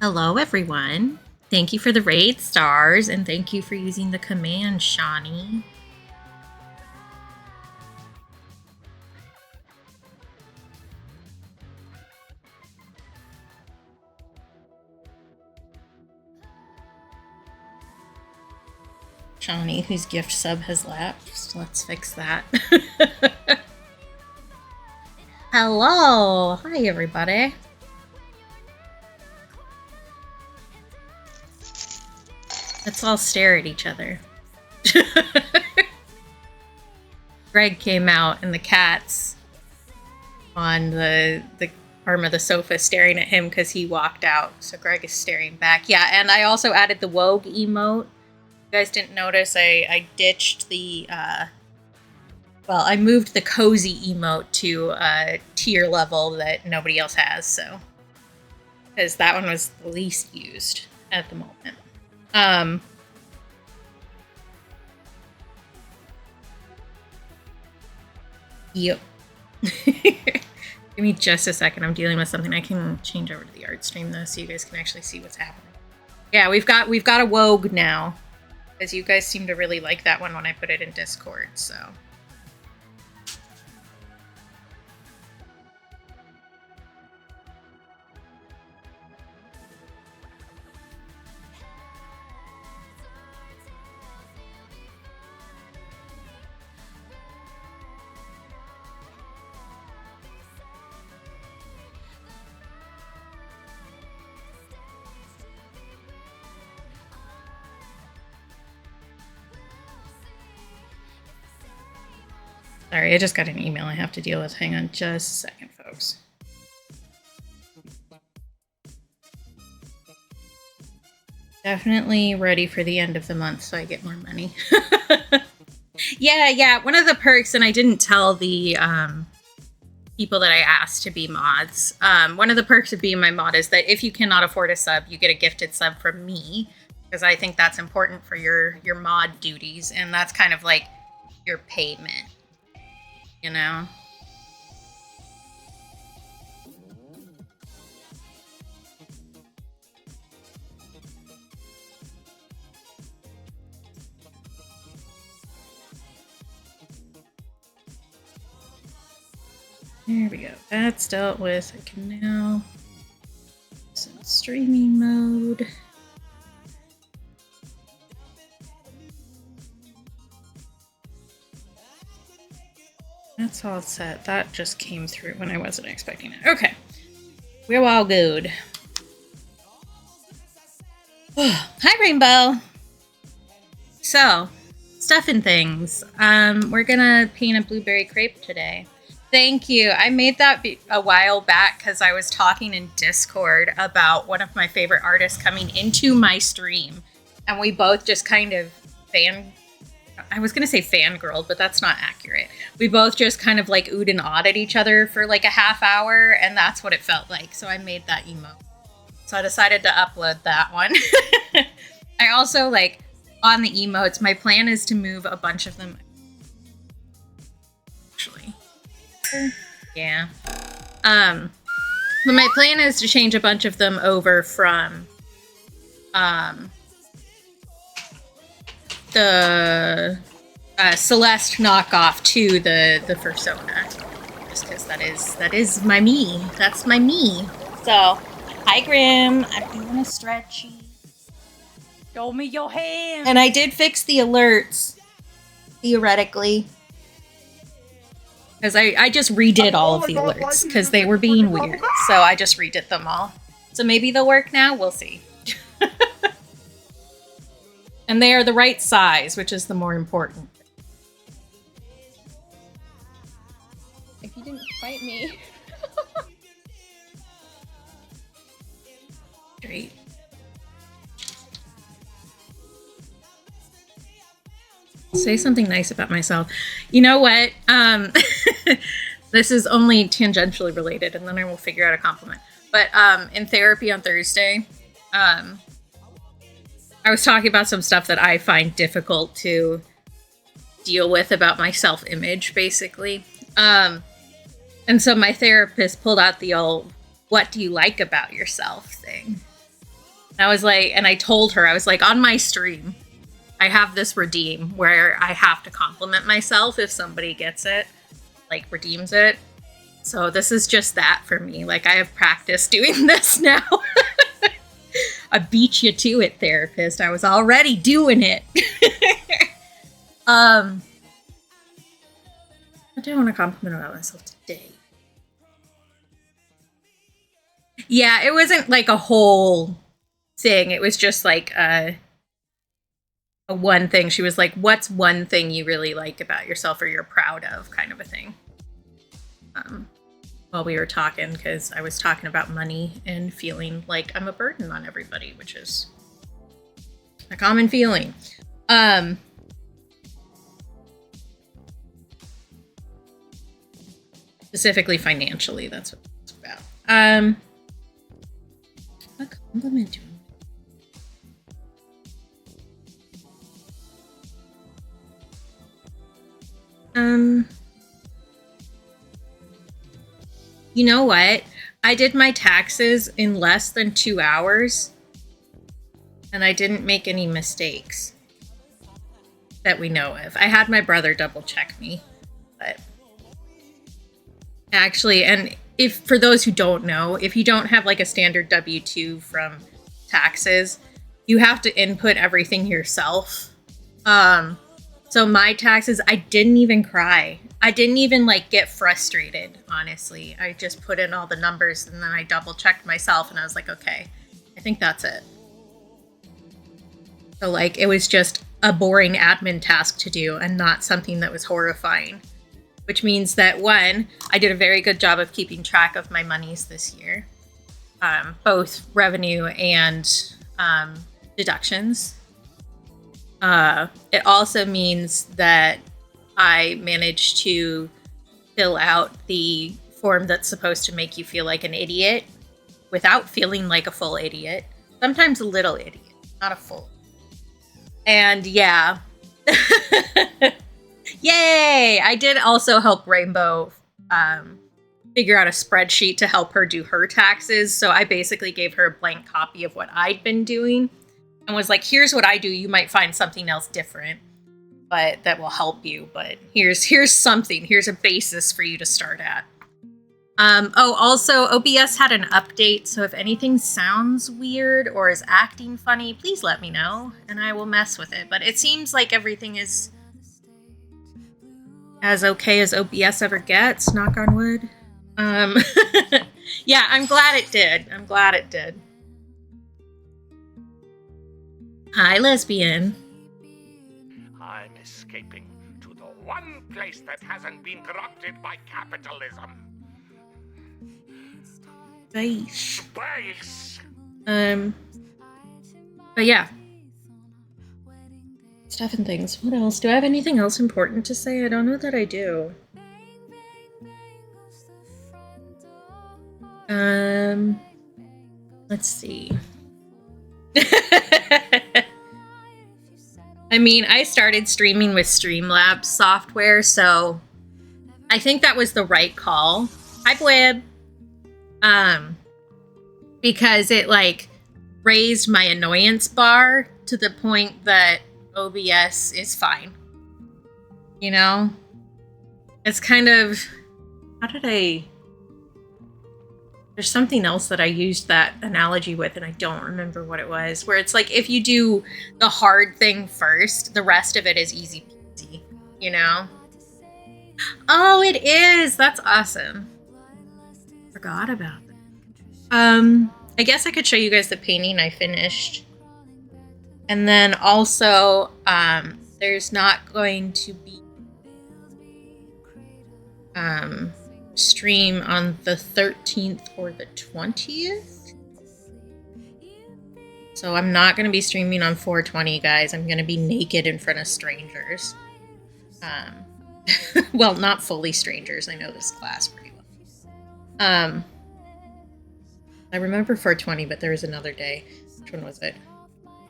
Hello, everyone. Thank you for the raid stars, and thank you for using the command, Shawnee. Shawnee, whose gift sub has lapsed. Let's fix that. Hello. Hi, everybody. Let's all stare at each other. Greg came out and the cat's on the arm of the sofa staring at him because he walked out. So Greg is staring back. Yeah, and I also added the Wogue emote. You guys didn't notice I ditched the I moved the cozy emote to a tier level that nobody else has, so because that one was the least used at the moment. Yep. Give me just a second. I'm dealing with something. I can change over to the art stream though, so you guys can actually see what's happening. Yeah, we've got a Wogue now, because you guys seem to really like that one when I put it in Discord. So. Sorry, I just got an email I have to deal with. Hang on just a second, folks. Definitely ready for the end of the month so I get more money. Yeah. One of the perks, and I didn't tell the people that I asked to be mods, one of the perks of being my mod is that if you cannot afford a sub, you get a gifted sub from me, because I think that's important for your mod duties, and that's kind of like your payment. You know? There we go. That's dealt with. I can now set streaming mode. That's all set. That just came through when I wasn't expecting it. Okay. We're all good. Hi, Rainbow. So, stuff and things. We're gonna paint a blueberry crepe today. Thank you. I made that a while back because I was talking in Discord about one of my favorite artists coming into my stream. And we both just kind of I was going to say fangirled, but that's not accurate. We both just kind of like oohed and awed at each other for like a half hour, and that's what it felt like. So I made that emote. So I decided to upload that one. I also, like, on the emotes, my plan is to move a bunch of them. Actually. Yeah. But my plan is to change a bunch of them over from the Celeste knockoff to the Persona, just because that is my me. That's my me. So, hi Grim. I'm doing a stretchy. Show me your hand. And I did fix the alerts, theoretically, because I just redid all of the alerts because they were being weird. So I just redid them all. So maybe they'll work now. We'll see. And they are the right size, which is the more important. If you didn't fight me. Great. Say something nice about myself. You know what? This is only tangentially related, and then I will figure out a compliment. But in therapy on Thursday, I was talking about some stuff that I find difficult to deal with about my self-image, basically. And so my therapist pulled out the old, what do you like about yourself thing? And I was like, and I told her, I was like, on my stream, I have this redeem where I have to compliment myself if somebody gets it, like redeems it. So this is just that for me. Like, I have practice doing this now. I beat you to it, therapist. I was already doing it. I do want to compliment about myself today. Yeah, it wasn't like a whole thing. It was just like a one thing. She was like, what's one thing you really like about yourself or you're proud of, kind of a thing. While we were talking, because I was talking about money and feeling like I'm a burden on everybody, which is a common feeling. Specifically financially, that's what it's about. What compliment do you know what? I did my taxes in less than 2 hours, and I didn't make any mistakes that we know of. I had my brother double check me, but actually, and if for those who don't know, if you don't have like a standard W-2 from taxes, you have to input everything yourself. So my taxes, I didn't even cry. I didn't even like get frustrated, honestly. I just put in all the numbers and then I double checked myself and I was like, okay, I think that's it. So like, it was just a boring admin task to do and not something that was horrifying, which means that one, I did a very good job of keeping track of my monies this year, both revenue and deductions. It also means that I managed to fill out the form that's supposed to make you feel like an idiot without feeling like a full idiot. Sometimes a little idiot, not a full. And yeah. Yay! I did also help Rainbow figure out a spreadsheet to help her do her taxes. So I basically gave her a blank copy of what I'd been doing and was like, here's what I do. You might find something else different, but that will help you. But here's something. Here's a basis for you to start at. Oh, also, OBS had an update, so if anything sounds weird or is acting funny, please let me know, and I will mess with it. But it seems like everything is as okay as OBS ever gets, knock on wood. Yeah, I'm glad it did. I'm glad it did. Hi, lesbian. I'm escaping to the one place that hasn't been corrupted by capitalism. Space. Space! But yeah. Stuff and things. What else? Do I have anything else important to say? I don't know that I do. Let's see. I mean, I started streaming with Streamlabs software, so I think that was the right call. Hi, Blib. Because it like raised my annoyance bar to the point that OBS is fine. You know? It's kind of, there's something else that I used that analogy with and I don't remember what it was, where it's like if you do the hard thing first, the rest of it is easy peasy, you know? Oh, it is! That's awesome. Forgot about that. I guess I could show you guys the painting I finished. And then also, there's not going to be stream on the 13th or the 20th. So I'm not going to be streaming on 420, guys. I'm going to be naked in front of strangers. Well, not fully strangers. I know this class pretty well. I remember 420, but there was another day. Which one was it?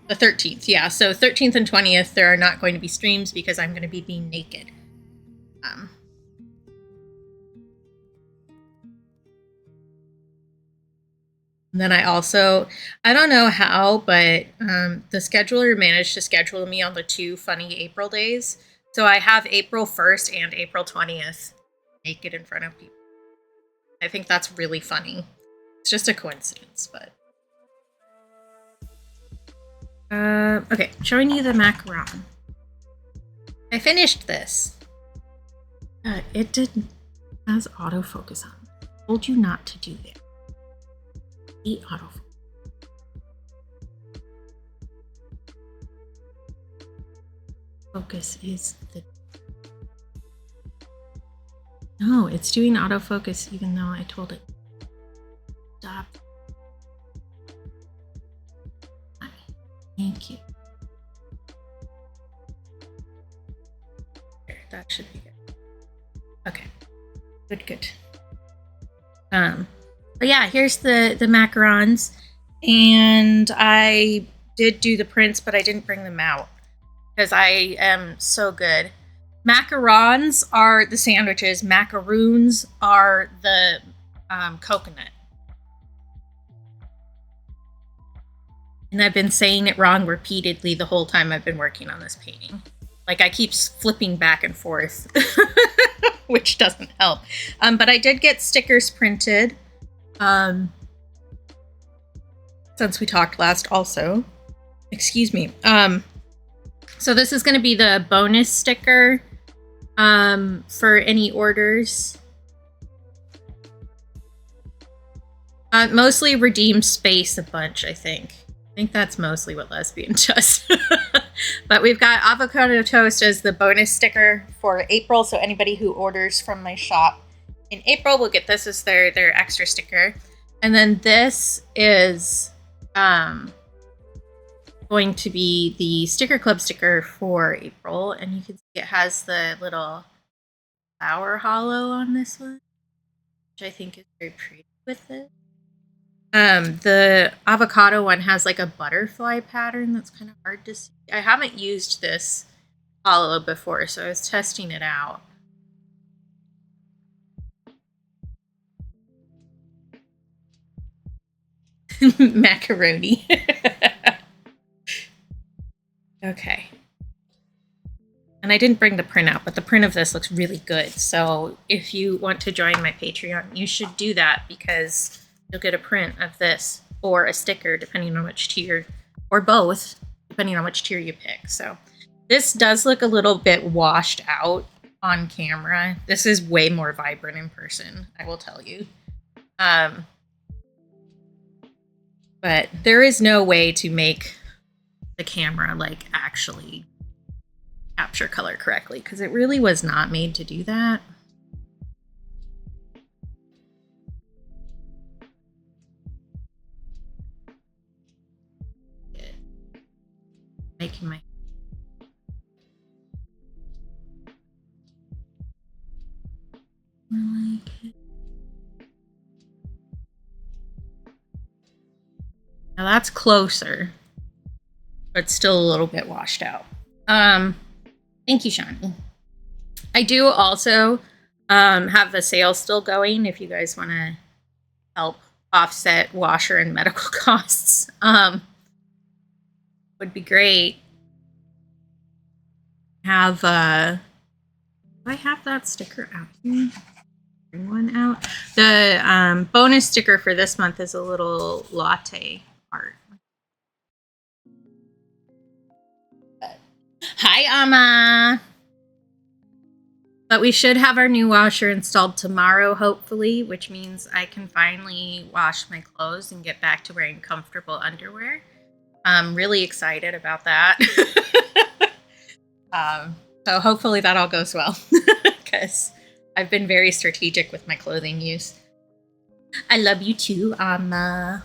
The 13th, yeah. So 13th and 20th, there are not going to be streams because I'm going to be being naked. And And then I don't know how, but the scheduler managed to schedule me on the 2 funny April days. So I have April 1st and April 20th naked in front of people. I think that's really funny. It's just a coincidence, but. Okay, showing you the macaron. I finished this. It didn't has autofocus on. I told you not to do that. The autofocus. Focus is the. No, it's doing autofocus even though I told it. Stop. Thank you. There, that should be good. Okay. Good. But yeah, here's the macarons. And I did do the prints, but I didn't bring them out because I am so good. Macarons are the sandwiches. Macaroons are the coconut. And I've been saying it wrong repeatedly the whole time I've been working on this painting. Like, I keep flipping back and forth, which doesn't help. But I did get stickers printed since we talked last also. Excuse me. So this is going to be the bonus sticker for any orders. Mostly redeem space a bunch, I think. I think that's mostly what Lesbian does. But we've got avocado toast as the bonus sticker for April. So anybody who orders from my shop in April will get this as their extra sticker. And then this is going to be the sticker club sticker for April. And you can see it has the little flower hollow on this one, which I think is very pretty with it. The avocado one has like a butterfly pattern that's kind of hard to see. I haven't used this hollow before, so I was testing it out. Macaroni. Okay. And I didn't bring the print out, but the print of this looks really good. So if you want to join my Patreon, you should do that because you'll get a print of this or a sticker, depending on which tier, or both, depending on which tier you pick. So this does look a little bit washed out on camera. This is way more vibrant in person, I will tell you. But there is no way to make the camera like actually capture color correctly because it really was not made to do that. Making my I like it. Now that's closer, but still a little bit washed out. Thank you, Shawnee. I do also have the sale still going if you guys want to help offset washer and medical costs. Would be great. Have do I have that sticker out here? Bring one out. The bonus sticker for this month is a little latte art. Hi, Amma. But we should have our new washer installed tomorrow, hopefully, which means I can finally wash my clothes and get back to wearing comfortable underwear. I'm really excited about that. So hopefully that all goes well because I've been very strategic with my clothing use. I love you too, Amma.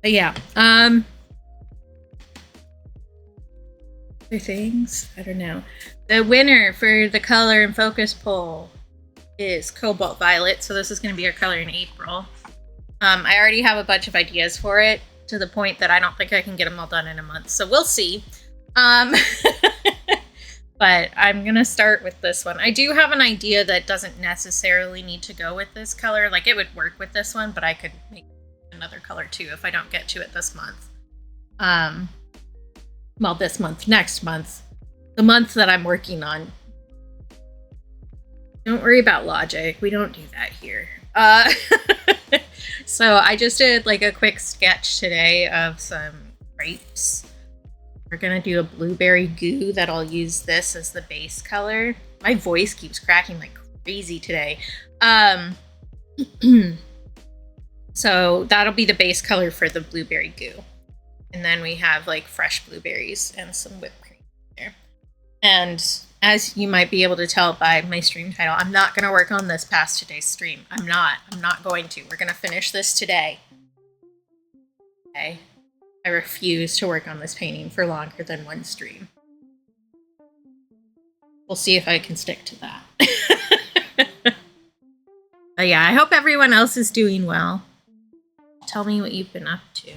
But yeah, other things, I don't know. The winner for the color and focus poll is Cobalt Violet, so this is going to be our color in April. I already have a bunch of ideas for it, to the point that I don't think I can get them all done in a month, so we'll see. But I'm going to start with this one. I do have an idea that doesn't necessarily need to go with this color. Like, it would work with this one, but I could make another color too if I don't get to it this month. Well, this month, next month, the month that I'm working on. Don't worry about logic. We don't do that here. So I just did like a quick sketch today of some grapes. We're gonna do a blueberry goo that I'll use this as the base color. My voice keeps cracking like crazy today. So that'll be the base color for the blueberry goo. And then we have like fresh blueberries and some whipped cream there. And as you might be able to tell by my stream title, I'm not going to work on this past today's stream. I'm not going to. We're going to finish this today. Okay. I refuse to work on this painting for longer than one stream. We'll see if I can stick to that. But yeah, I hope everyone else is doing well. Tell me what you've been up to.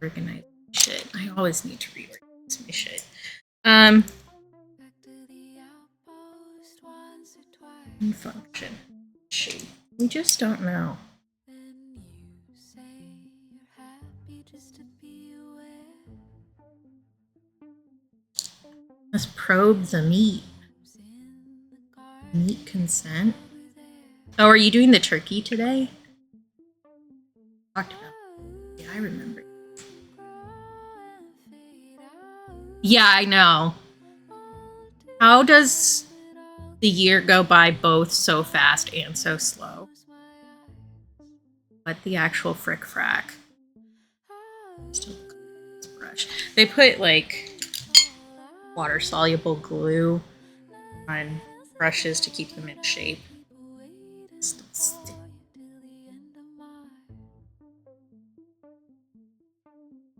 Organize shit. I always need to reorganize my shit. Function. Shoot. We just don't know. Let's probe the meat. Meat consent. Oh, are you doing the turkey today? Talked about. Yeah, I remember. Yeah, I know. How does the year go by both so fast and so slow? What the actual frick frack? Still this brush. They put like water soluble glue on brushes to keep them in shape.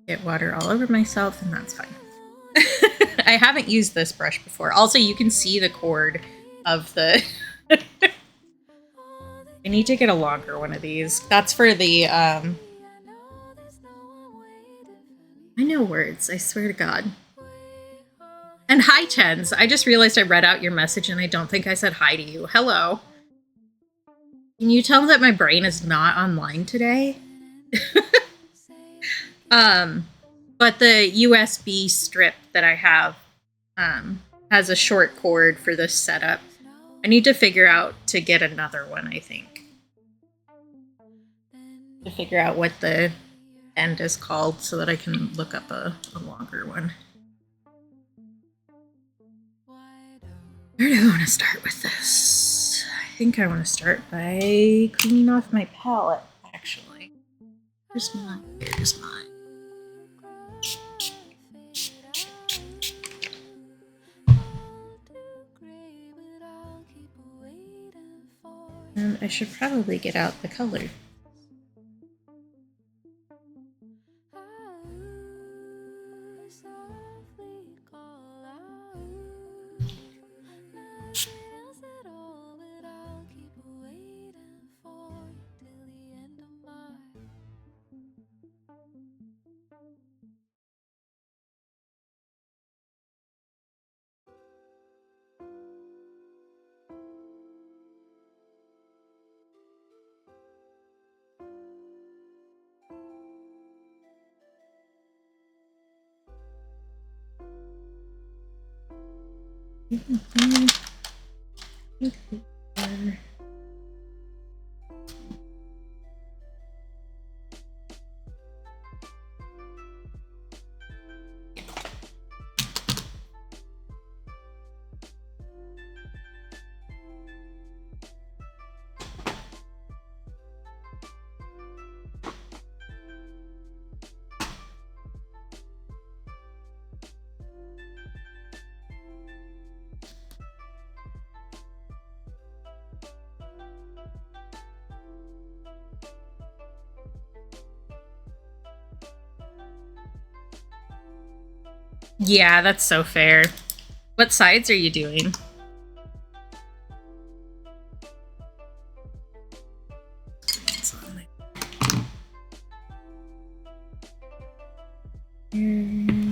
Get water all over myself, and that's fine. I haven't used this brush before. Also, you can see the cord of the... I need to get a longer one of these. That's for the... I know words, I swear to God. And hi, Tens. I just realized I read out your message and I don't think I said hi to you. Hello. Can you tell that my brain is not online today? But the USB strip that I have has a short cord for this setup. I need to figure out to get another one, I think. To figure out what the end is called so that I can look up a longer one. Where do I want to start with this? I think I want to start by cleaning off my palette, actually. Here's mine. Here's mine. And I should probably get out the color. Yeah, that's so fair. What sides are you doing? Here.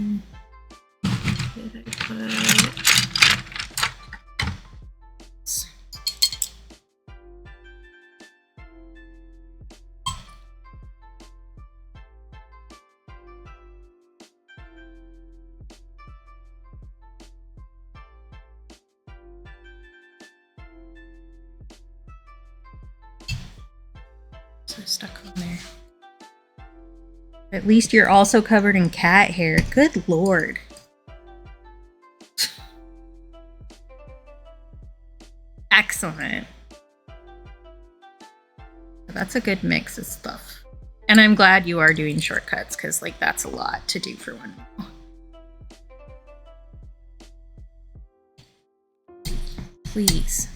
So stuck on there. At least you're also covered in cat hair. Good lord. Excellent. That's a good mix of stuff. And I'm glad you are doing shortcuts, because like that's a lot to do for one meal. Please.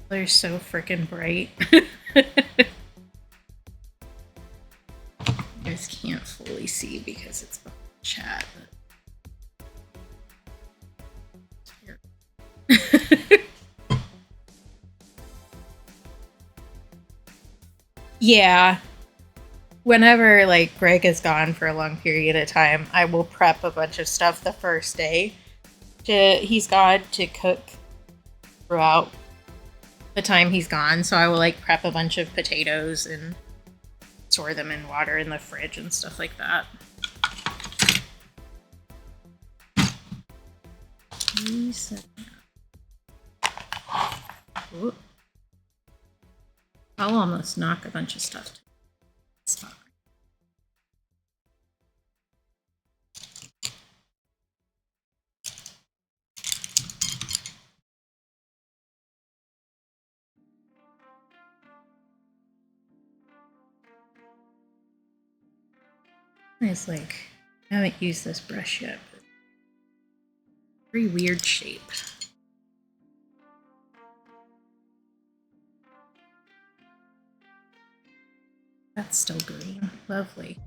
They're so freaking bright. You guys can't fully see because it's behind the chat. But... yeah. Whenever like Greg is gone for a long period of time, I will prep a bunch of stuff the first day. He's gone to cook throughout the time he's gone, so I will like prep a bunch of potatoes and store them in water in the fridge and stuff like that. Ooh. I'll almost knock a bunch of stuff. Stop. It's like, I haven't used this brush yet, but very weird shape. That's still green. Lovely.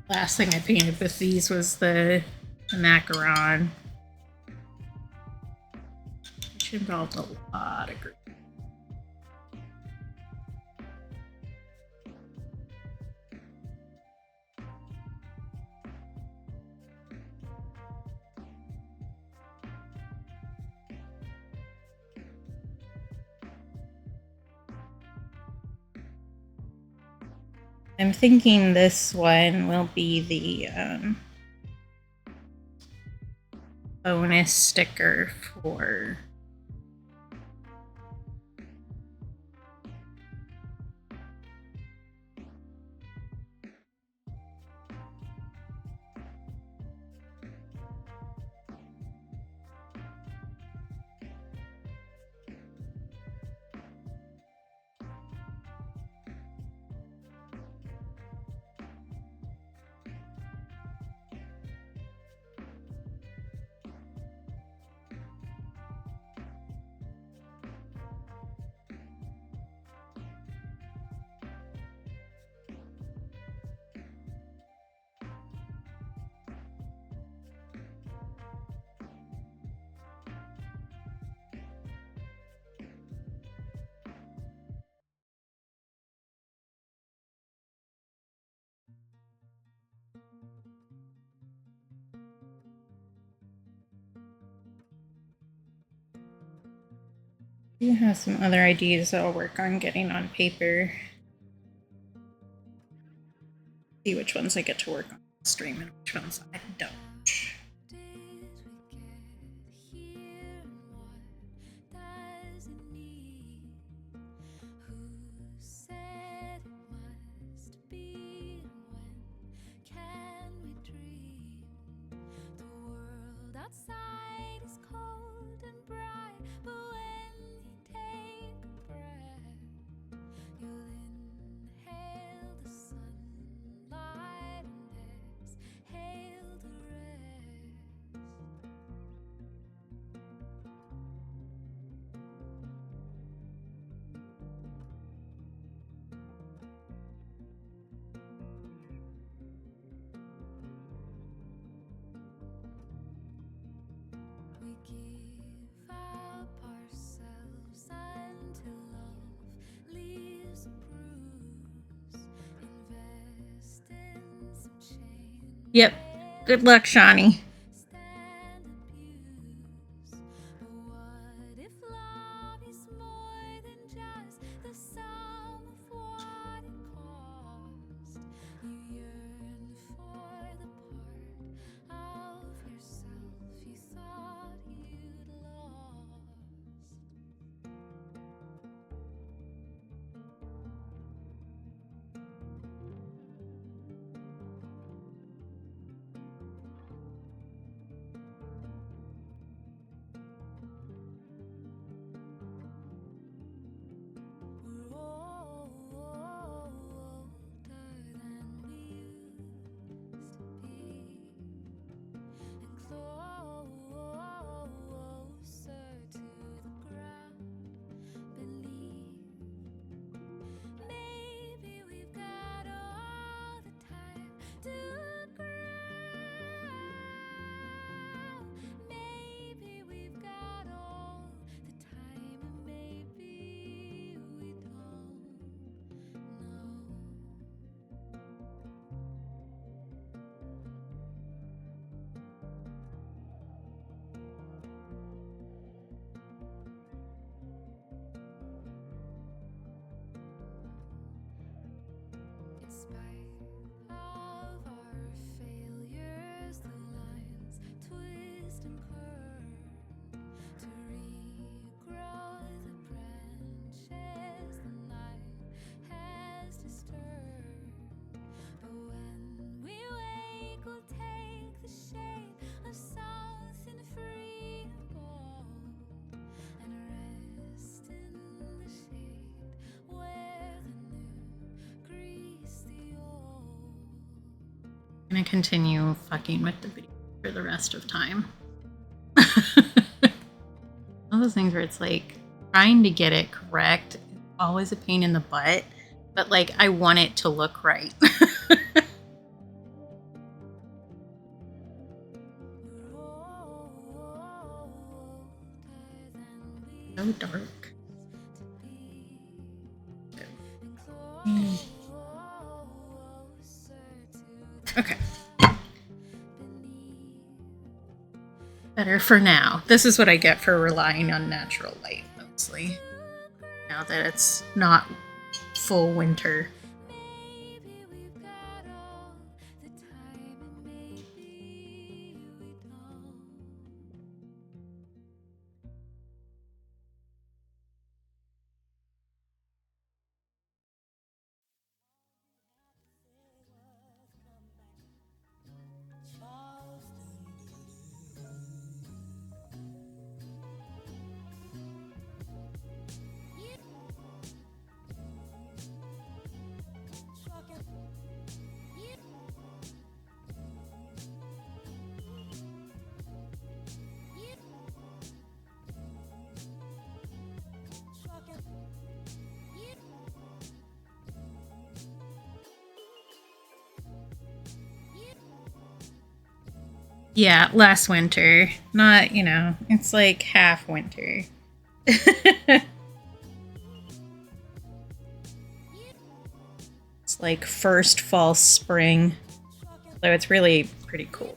Last thing I painted with these was the macaron, which involved a lot of green. I'm thinking this one will be the bonus sticker for you have some other ideas that I'll work on getting on paper. See which ones I get to work on stream and which ones I don't. Yep. Good luck, Shawnee. I'm gonna continue fucking with the video for the rest of time. All those things where it's like trying to get it correct, always a pain in the butt, but like I want it to look right. So dark. Okay. Better for now. This is what I get for relying on natural light, mostly. Now that it's not full winter. Yeah, last winter. Not, you know, it's like half winter. It's like first fall spring. So it's really pretty cool.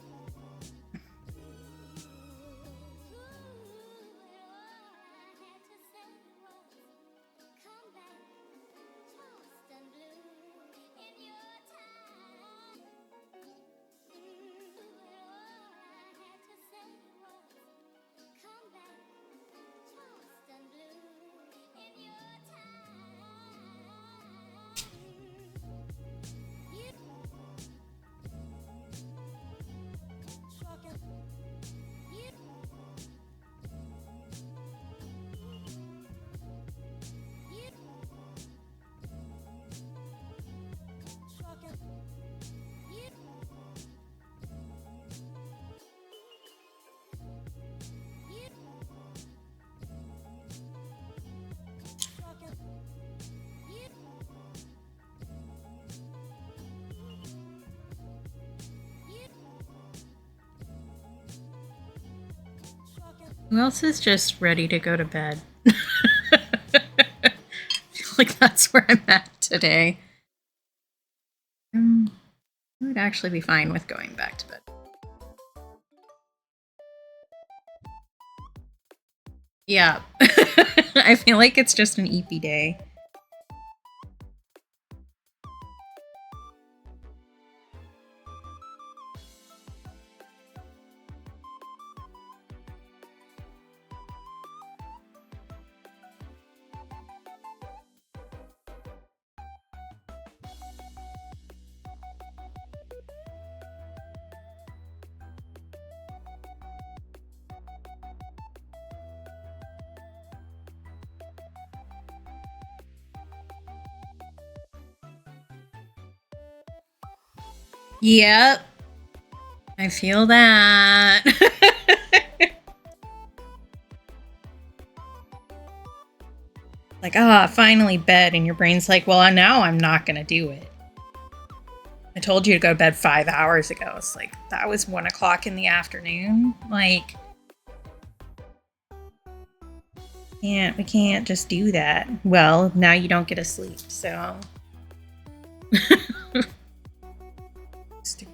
Who else is just ready to go to bed? I feel like that's where I'm at today. I would actually be fine with going back to bed. Yeah. I feel like it's just an eepy day. Yep. I feel that. Like, finally bed. And your brain's like, well, now I'm not going to do it. I told you to go to bed 5 hours ago. It's like, that was 1 o'clock in the afternoon. Like, we can't just do that. Well, now you don't get to sleep, so. Stupid.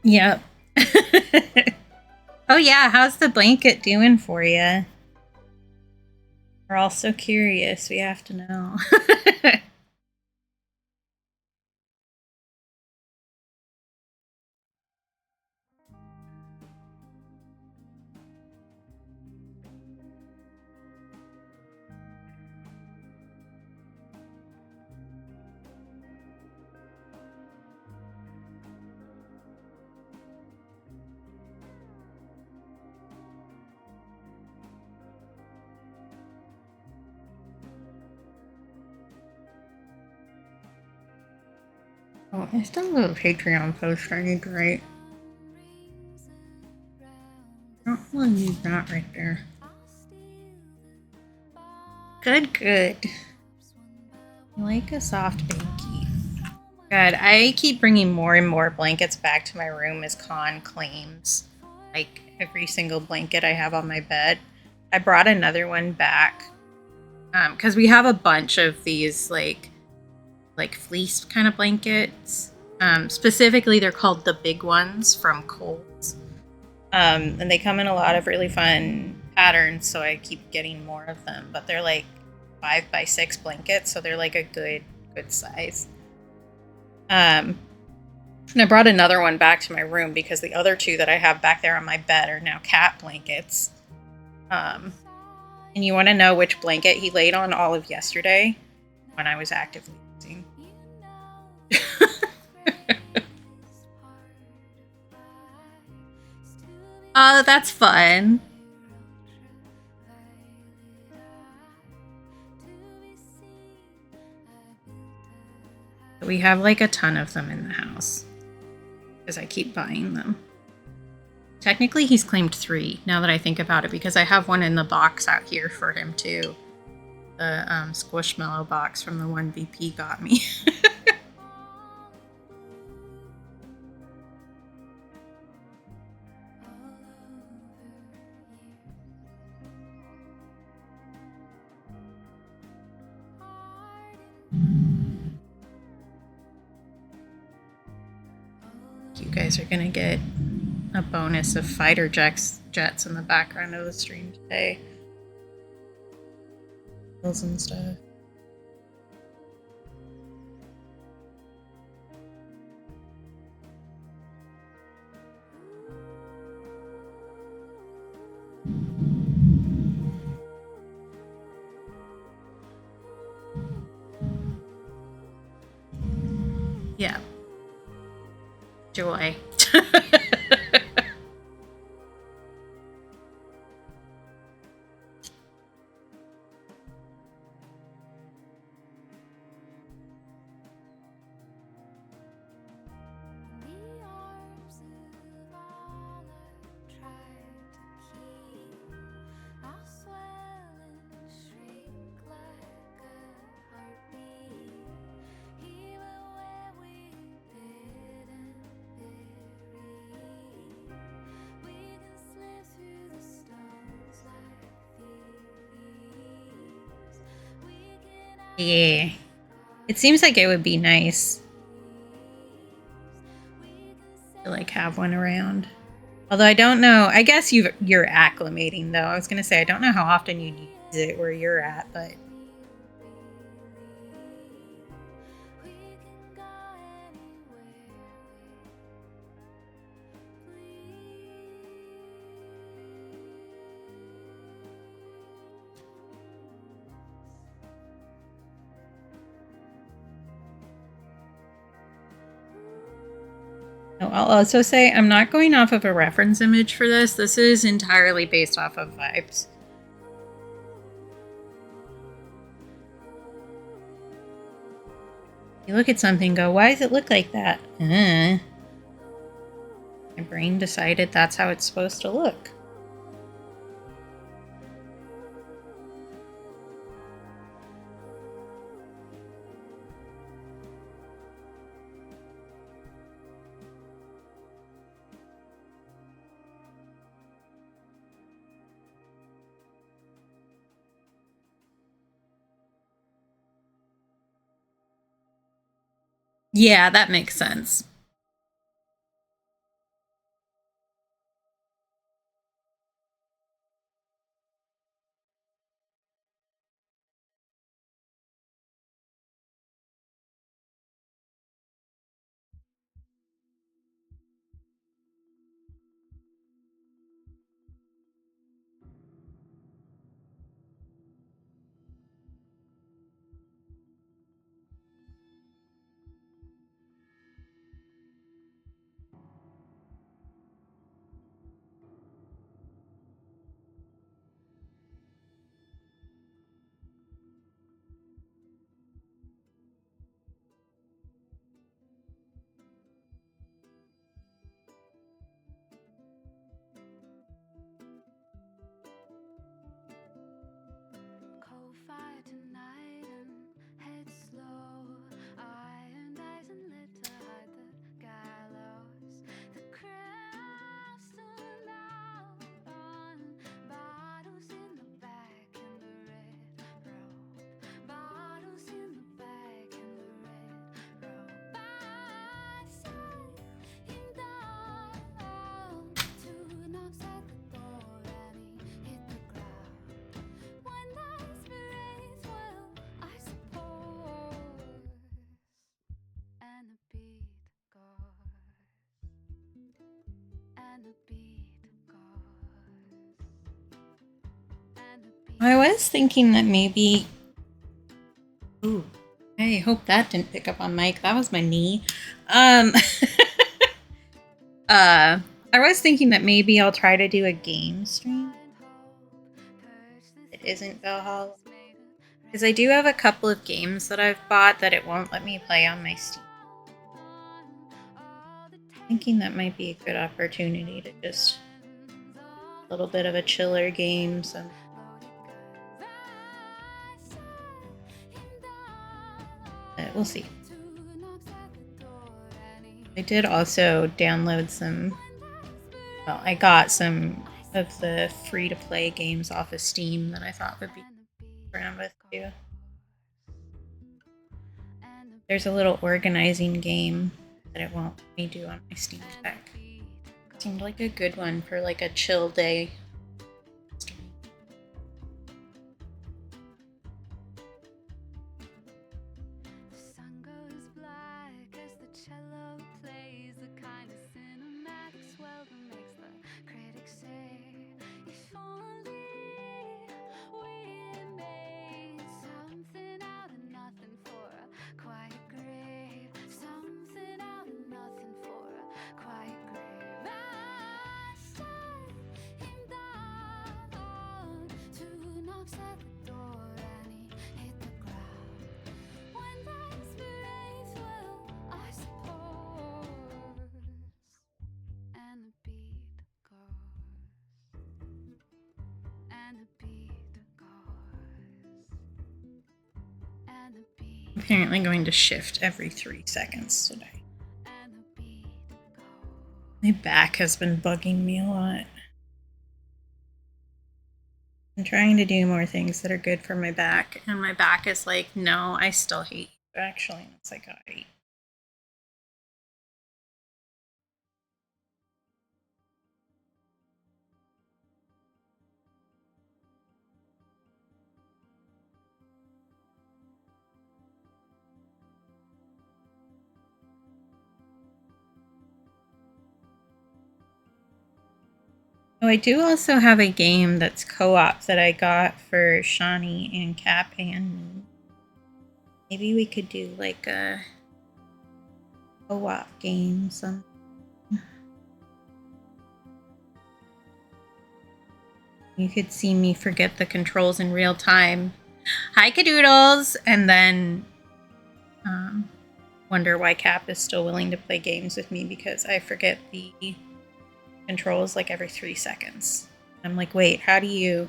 Yep. Oh yeah, how's the blanket doing for you? We're all so curious. We have to know. Oh, I still have a Patreon post I need to write. Oh, we'll use that right there. Good, good. You like a soft binky. Good. I keep bringing more and more blankets back to my room as Con claims. Like every single blanket I have on my bed. I brought another one back. Because we have a bunch of these like fleece kind of blankets. Specifically, they're called the big ones from Kohl's. And they come in a lot of really fun patterns, so I keep getting more of them. But they're like 5x6 blankets, so they're like a good size. And I brought another one back to my room because the other two that I have back there on my bed are now cat blankets. And you want to know which blanket he laid on all of yesterday when I was actively using? Oh, that's fun. We have like a ton of them in the house because I keep buying them. Technically, he's claimed 3 now that I think about it because I have one in the box out here for him too. The Squishmallow box from the one VP got me. You guys are gonna get a bonus of fighter jets in the background of the stream today. Hills and stuff. Yeah. Joy. Yeah. It seems like it would be nice to like have one around. Although I don't know. I guess you're acclimating though. I was gonna say I don't know how often you use it where you're at, but I'll also say I'm not going off of a reference image for this. This is entirely based off of vibes. You look at something and go, why does it look like that? My brain decided that's how it's supposed to look. Yeah, that makes sense. I was thinking that maybe... Ooh, I hope that didn't pick up on mic. That was my knee. I was thinking that maybe I'll try to do a game stream. It isn't Valhalla. Because I do have a couple of games that I've bought that it won't let me play on my Steam. Thinking that might be a good opportunity to just... a little bit of a chiller game, some... we'll see. I did also download some... Well, I got some of the free-to-play games off of Steam that I thought would be around with too. There's a little organizing game that it won't let me do on my Steam Deck. Seemed like a good one for like a chill day. Apparently going to shift every 3 seconds today. My back has been bugging me a lot. I'm trying to do more things that are good for my back, and my back is like, no, I still hate you. Actually, it's like, I hate. Oh, I do also have a game that's co-op that I got for Shawnee and Cap and me. Maybe we could do like a co-op game some. You could see me forget the controls in real time. Hi, Cadoodles! And then wonder why Cap is still willing to play games with me because I forget the controls like every 3 seconds. I'm like, wait, how do you?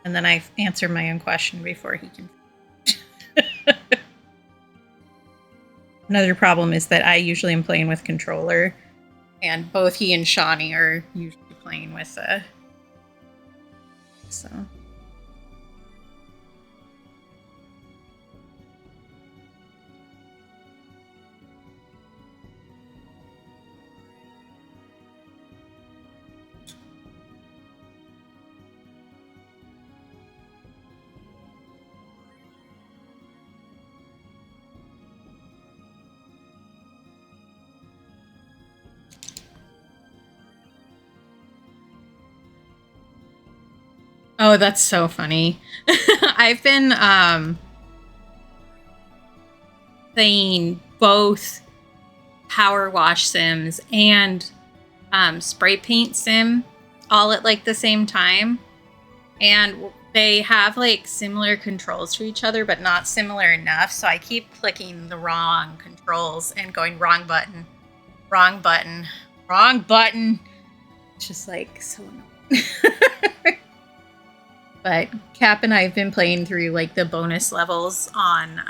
And then I answer my own question before he can. Another problem is that I usually am playing with controller, and both he and Shawnee are usually playing with so. Oh, that's so funny. I've been playing both Power Wash Sims and Spray Paint Sim all at like the same time. And they have like similar controls to each other, but not similar enough. So I keep clicking the wrong controls and going wrong button, wrong button, wrong button. It's just like so annoying. But Cap and I have been playing through like the bonus levels on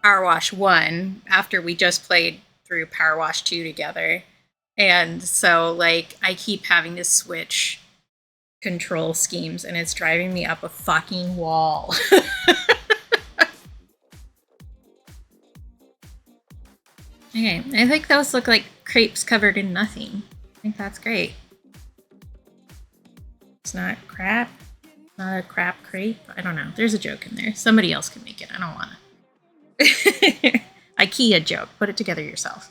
Power Wash 1 after we just played through Power Wash 2 together. And so like I keep having to switch control schemes and it's driving me up a fucking wall. Okay, I think those look like crepes covered in nothing. I think that's great. It's not crap. Not a crap crepe. I don't know. There's a joke in there. Somebody else can make it. I don't want to. IKEA joke. Put it together yourself.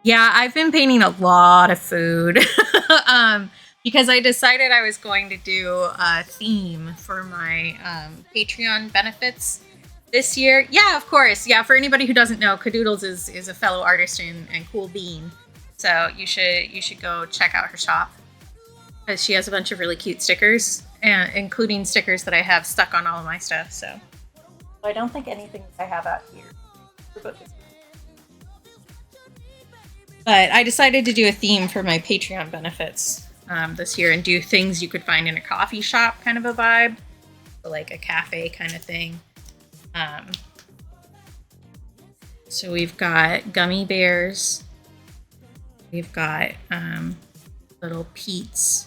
Yeah, I've been painting a lot of food because I decided I was going to do a theme for my Patreon benefits this year. Yeah, of course. Yeah, for anybody who doesn't know, Cadoodles is a fellow artist and cool bean. So you should go check out her shop. Because she has a bunch of really cute stickers, and including stickers that I have stuck on all of my stuff. So I don't think anything I have out here. But I decided to do a theme for my Patreon benefits this year and do things you could find in a coffee shop kind of a vibe. So like a cafe kind of thing. So we've got gummy bears. We've got little Pete's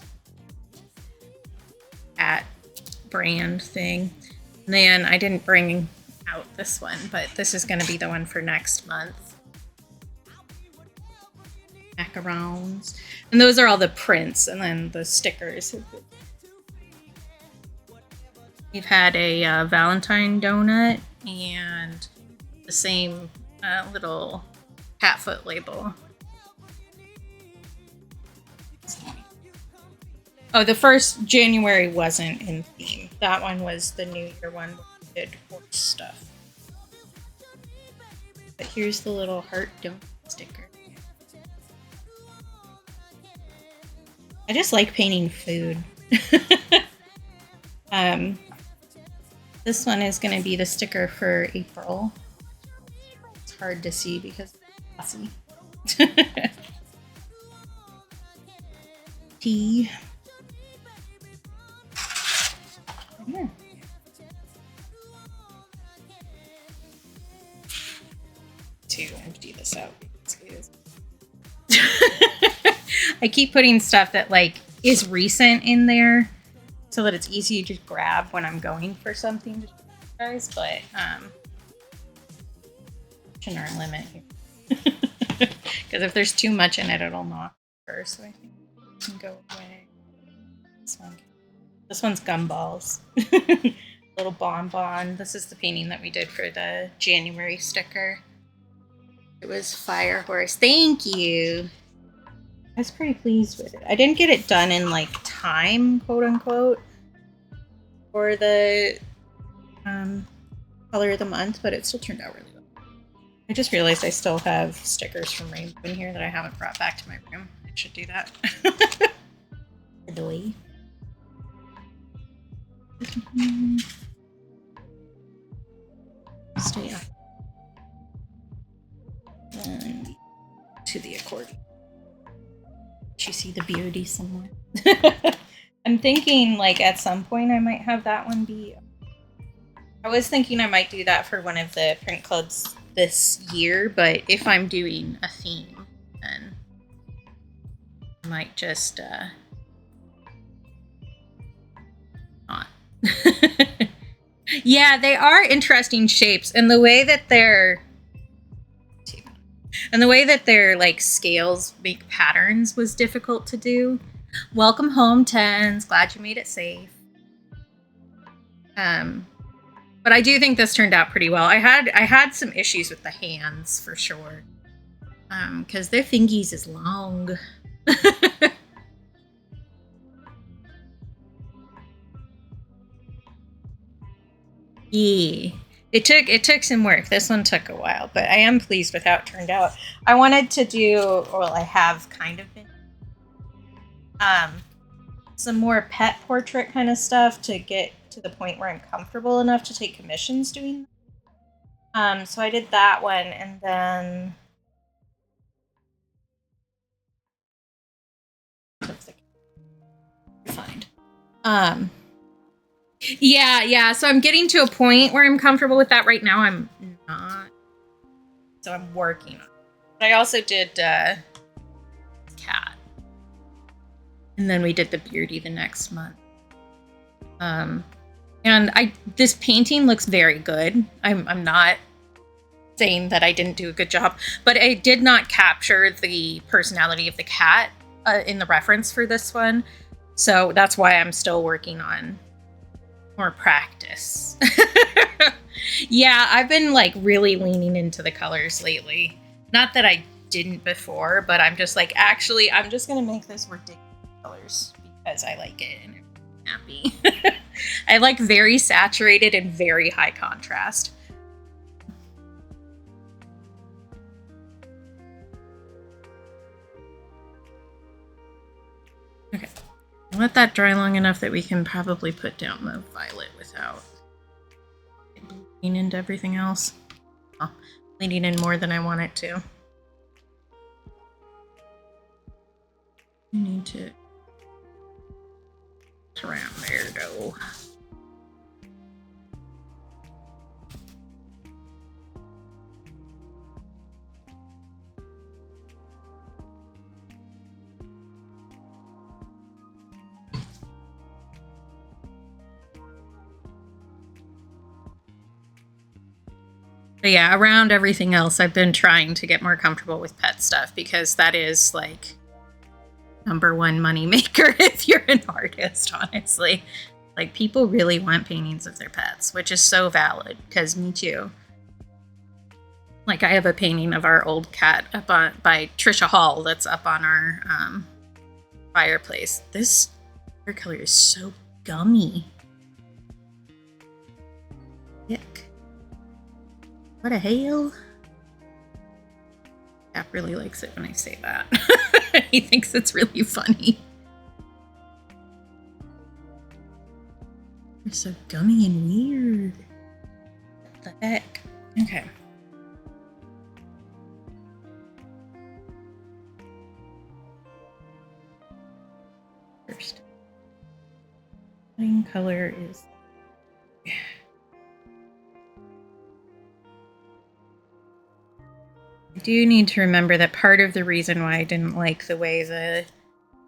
at brand thing. And then I didn't bring out this one, but this is going to be the one for next month. macarons. And those are all the prints, and then the stickers. We've had a Valentine donut and the same little cat foot label. Oh, the first January wasn't in theme. That one was the New Year one where we did horse stuff. But here's the little heart donut sticker. I just like painting food. This one is going to be the sticker for April. It's hard to see because it's glossy. Tea. Yeah. To empty this out. I keep putting stuff that like is recent in there so that it's easy to grab when I'm going for something to show you guys, but pushing our limit here. Because if there's too much in it, it'll knock first. So I think it can go away. This one's gumballs. Little bonbon. This is the painting that we did for the January sticker. It was Fire Horse. Thank you. I was pretty pleased with it. I didn't get it done in like time, quote unquote, for the color of the month, but it still turned out really well. I just realized I still have stickers from Rainbow in here that I haven't brought back to my room. I should do that. Adoy. Stay up. And to the accordion. You see the beauty somewhere. I'm thinking like at some point I might have that one be. I was thinking I might do that for one of the print clubs this year, but if I'm doing a theme, then I might just not. Yeah, they are interesting shapes, and the way that they're like scales make patterns was difficult to do. Welcome home, Tens. Glad you made it safe. But I do think this turned out pretty well. I had some issues with the hands for sure. Because their fingies is long. Yeah. It took some work. This one took a while, but I am pleased with how it turned out. I wanted to do, well, I have kind of been, some more pet portrait kind of stuff to get to the point where I'm comfortable enough to take commissions doing that. So I did that one, and then find. Yeah. So I'm getting to a point where I'm comfortable with that. Right now, I'm not. So I'm working on it. But I also did cat. And then we did the Beardy the next month. And this painting looks very good. I'm not saying that I didn't do a good job, but I did not capture the personality of the cat in the reference for this one. So that's why I'm still working on more practice. Yeah, I've been like really leaning into the colors lately. Not that I didn't before, but I'm just like, actually, I'm just gonna make this ridiculous colors because I like it and I'm happy. I like very saturated and very high contrast. Okay. Let that dry long enough that we can probably put down the violet without bleeding into everything else. Oh, bleeding in more than I want it to. I need to around there though. But yeah, around everything else, I've been trying to get more comfortable with pet stuff because that is like #1 money maker if you're an artist, honestly. Like, people really want paintings of their pets, which is so valid, because me too. Like, I have a painting of our old cat up on by Trisha Hall that's up on our fireplace. This watercolor is so gummy. Yuck. What a hell? Cap really likes it when I say that. He thinks it's really funny. They're so gummy and weird. What the heck? Okay. First. Main color is... I do need to remember that part of the reason why I didn't like the way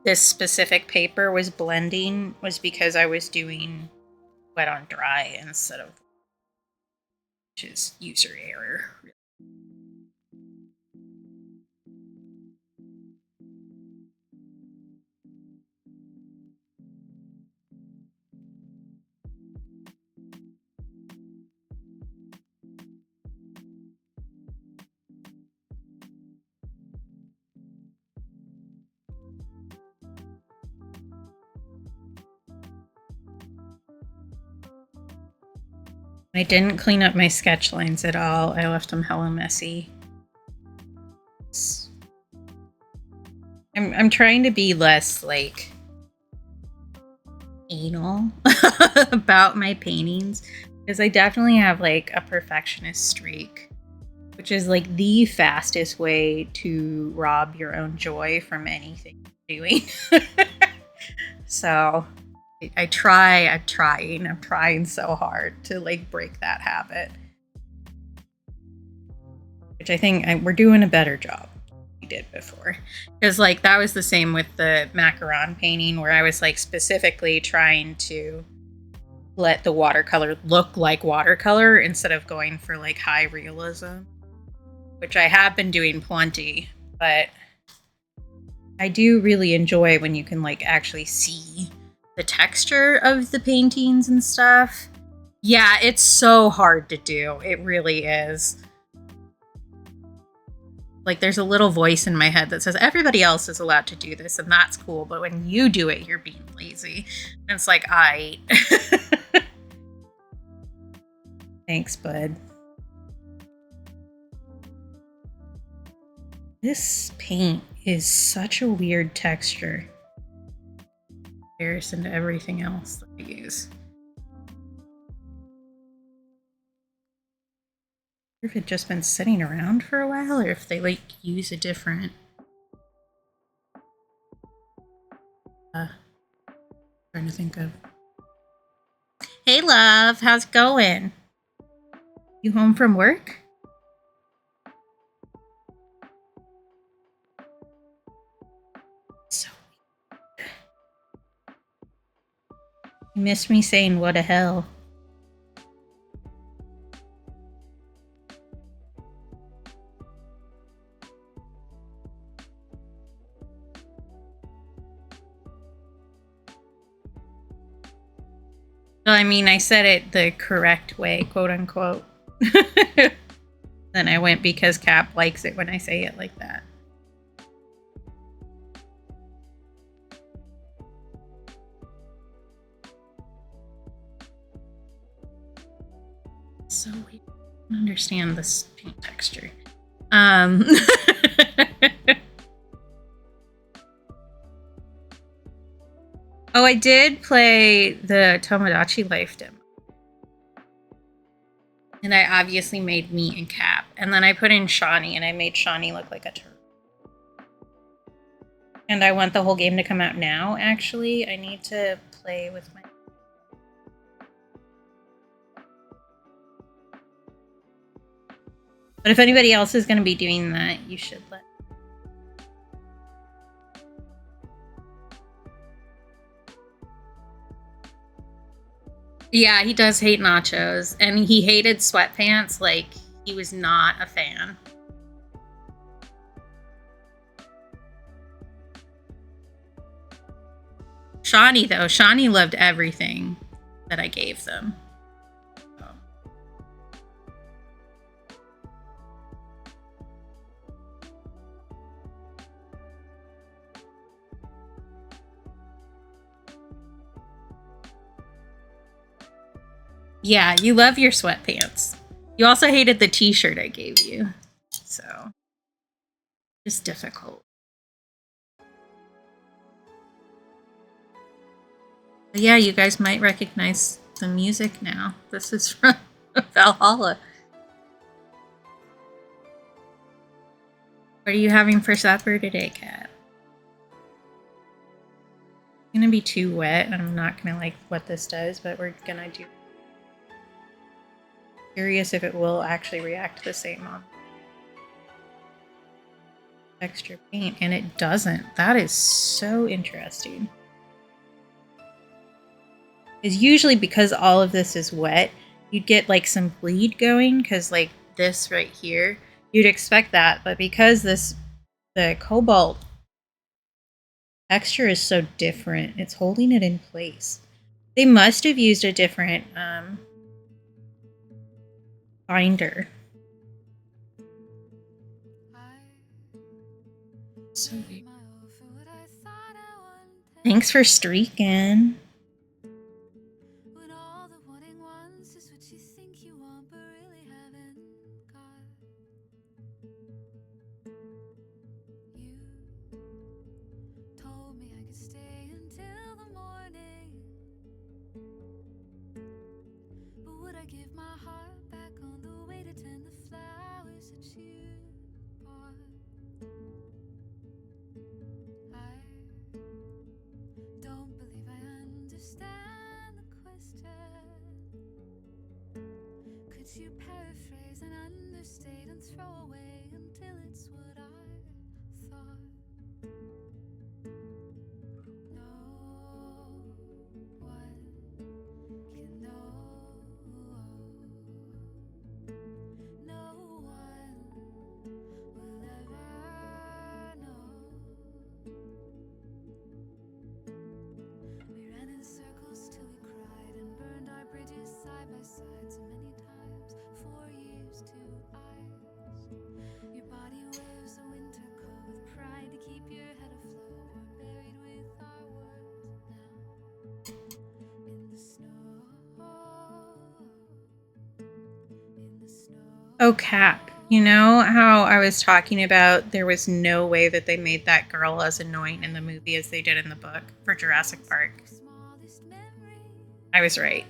this specific paper was blending was because I was doing wet on dry instead of, which is user error. I didn't clean up my sketch lines at all. I left them hella messy. I'm trying to be less, like, anal about my paintings, because I definitely have, like, a perfectionist streak, which is, like, the fastest way to rob your own joy from anything you're doing. So... I'm trying so hard to, like, break that habit. Which I think we're doing a better job than we did before. Because, like, that was the same with the macaron painting, where I was, like, specifically trying to let the watercolor look like watercolor instead of going for, like, high realism. Which I have been doing plenty, but I do really enjoy when you can, like, actually see the texture of the paintings and stuff. Yeah, it's so hard to do. It really is. Like, there's a little voice in my head that says everybody else is allowed to do this, and that's cool, but when you do it, you're being lazy. And it's like, Thanks, bud. This paint is such a weird texture comparison to everything else that I use. Or if it's just been sitting around for a while, or if they, like, use a different trying to think of. Hey love, how's it going? You home from work? So you missed me saying what a hell. Well, I mean, I said it the correct way, quote unquote. Then I went because Cap likes it when I say it like that. So weird. I don't understand this paint texture. Oh, I did play the Tomodachi Life demo. And I obviously made me and Cap. And then I put in Shawnee, and I made Shawnee look like a turtle. And I want the whole game to come out now, actually. I need to play with my... But if anybody else is going to be doing that, you should let... Yeah, he does hate nachos. And he hated sweatpants, like, He was not a fan. Shawnee, though. Shawnee loved everything that I gave them. So. Yeah, you love your sweatpants. You also hated the t-shirt I gave you. So, it's difficult. But yeah, you guys might recognize the music now. This is from Valhalla. What are you having for supper today, Kat? It's gonna be too wet. I'm not gonna like what this does, but we're gonna do. Curious if it will actually react the same on texture paint, and it doesn't. That is so interesting. Is usually because all of this is wet, you'd get like some bleed going, because like this right here, you'd expect that, but because the cobalt texture is so different, it's holding it in place. They must have used a different binder. So weird. Thanks for streaking. You paraphrase and understate and throw away until it's what I thought. No one can know. No one will ever know. We ran in circles till we cried and burned our bridges side by side so many times. 4 years to eyes. Your body wears a winter coat with pride to keep your head afloat. We're buried with our words now in the snow. In the snow. Oh, Cap. You know how I was talking about there was no way that they made that girl as annoying in the movie as they did in the book for Jurassic Park? I was right.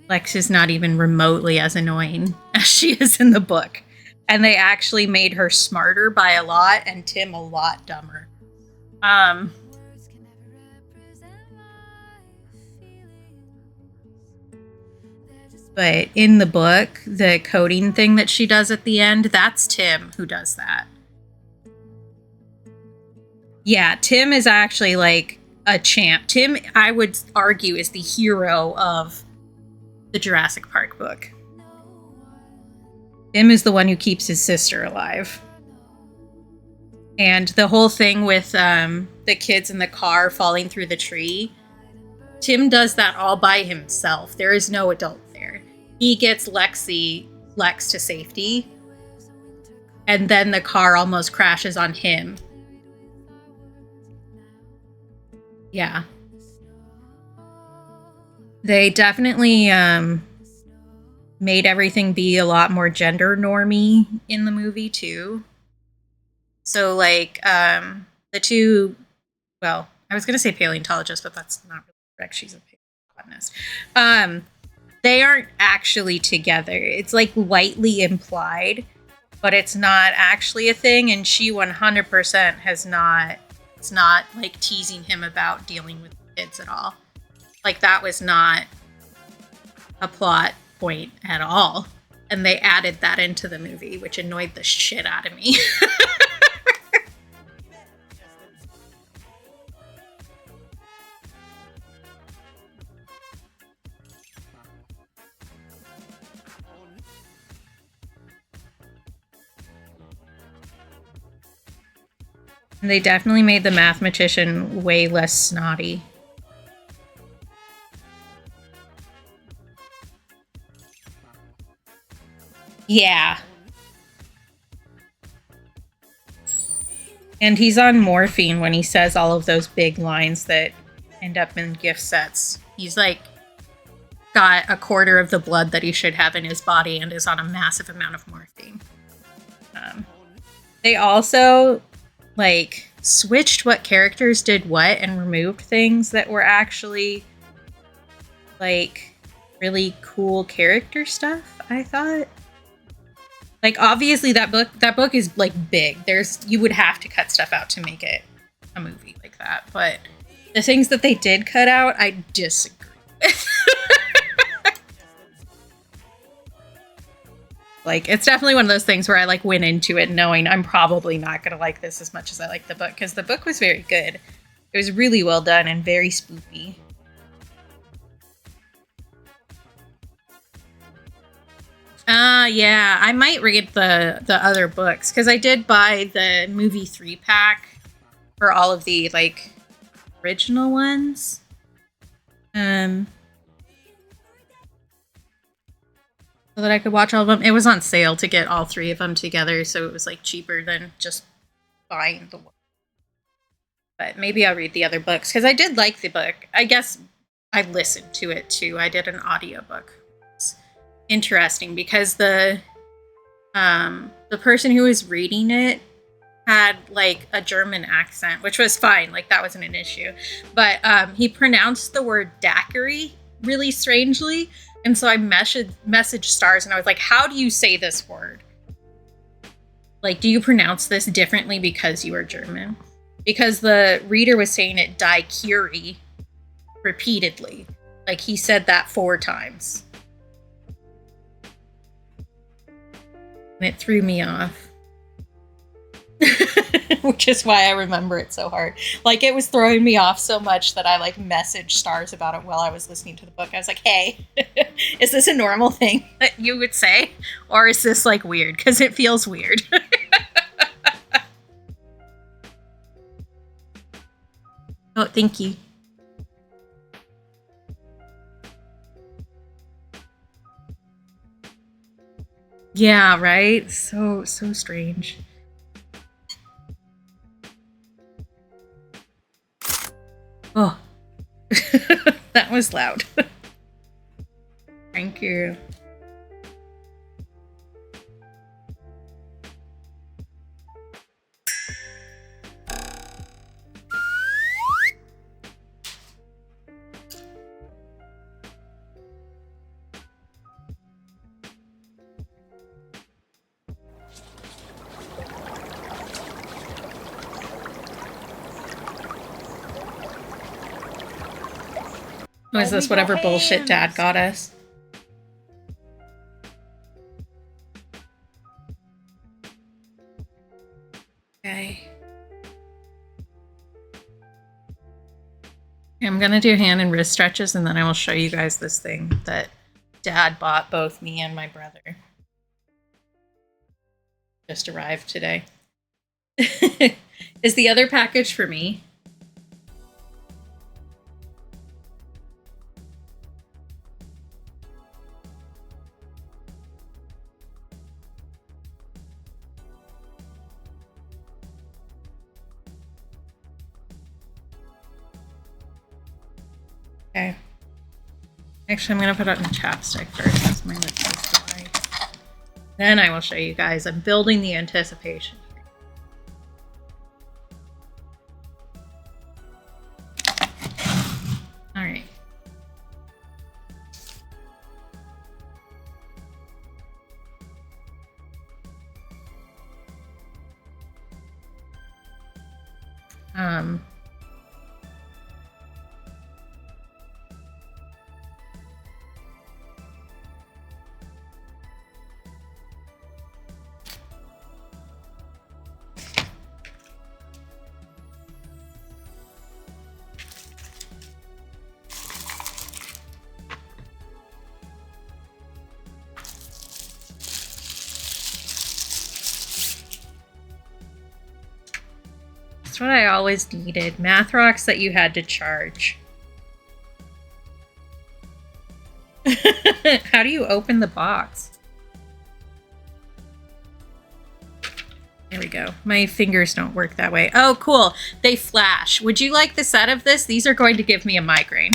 Lex is not even remotely as annoying as she is in the book. And they actually made her smarter by a lot and Tim a lot dumber. But in the book, the coding thing that she does at the end, that's Tim who does that. Yeah, Tim is actually like a champ. Tim, I would argue, is the hero of the Jurassic Park book. Tim is the one who keeps his sister alive. And the whole thing with the kids in the car falling through the tree, Tim does that all by himself. There is no adult there. He gets Lex to safety, and then the car almost crashes on him. Yeah. They definitely made everything be a lot more gender normy in the movie, too. So, like, the two, well, I was going to say paleontologist, but that's not really correct. She's a paleobotanist. They aren't actually together. It's, like, lightly implied, but it's not actually a thing, and she 100% has not, it's not, like, teasing him about dealing with kids at all. Like, that was not a plot point at all. And they added that into the movie, which annoyed the shit out of me. And they definitely made the mathematician way less snotty. Yeah. And he's on morphine when he says all of those big lines that end up in gift sets. He's like got a quarter of the blood that he should have in his body and is on a massive amount of morphine. They also like switched what characters did what and removed things that were actually like really cool character stuff, I thought. Like obviously that book is like big. You would have to cut stuff out to make it a movie like that. But the things that they did cut out, I disagree with. Like, it's definitely one of those things where I like went into it knowing I'm probably not going to like this as much as I like the book, because the book was very good. It was really well done and very spoopy. Yeah, I might read the other books, because I did buy the movie 3-pack for all of the like original ones. So that I could watch all of them. It was on sale to get all 3 of them together, so it was like cheaper than just buying the one. But maybe I'll read the other books, because I did like the book. I guess I listened to it too. I did an audiobook. It's interesting because the person who was reading it had like a German accent, which was fine. Like that wasn't an issue. But he pronounced the word daiquiri really strangely. And so I messaged Stars and I was like, how do you say this word? Like, do you pronounce this differently because you are German? Because the reader was saying it daiquiri repeatedly. Like he said that 4 times. And it threw me off. Which is why I remember it so hard. Like, it was throwing me off so much that I like messaged Stars about it while I was listening to the book. I was like, hey, is this a normal thing that you would say? Or is this like weird? Because it feels weird. Oh, thank you. Yeah, right? So strange. Oh, that was loud. Thank you. Was this whatever bullshit Dad got us? Okay. I'm gonna do hand and wrist stretches and then I will show you guys this thing that Dad bought both me and my brother. Just arrived today. Is the other package for me? Okay. Actually, I'm going to put it in chapstick first because my lips are dry. Then I will show you guys. I'm building the anticipation here. All right. That's what I always needed. Math rocks that you had to charge. How do you open the box? There we go. My fingers don't work that way. Oh, cool. They flash. Would you like the set of this? These are going to give me a migraine.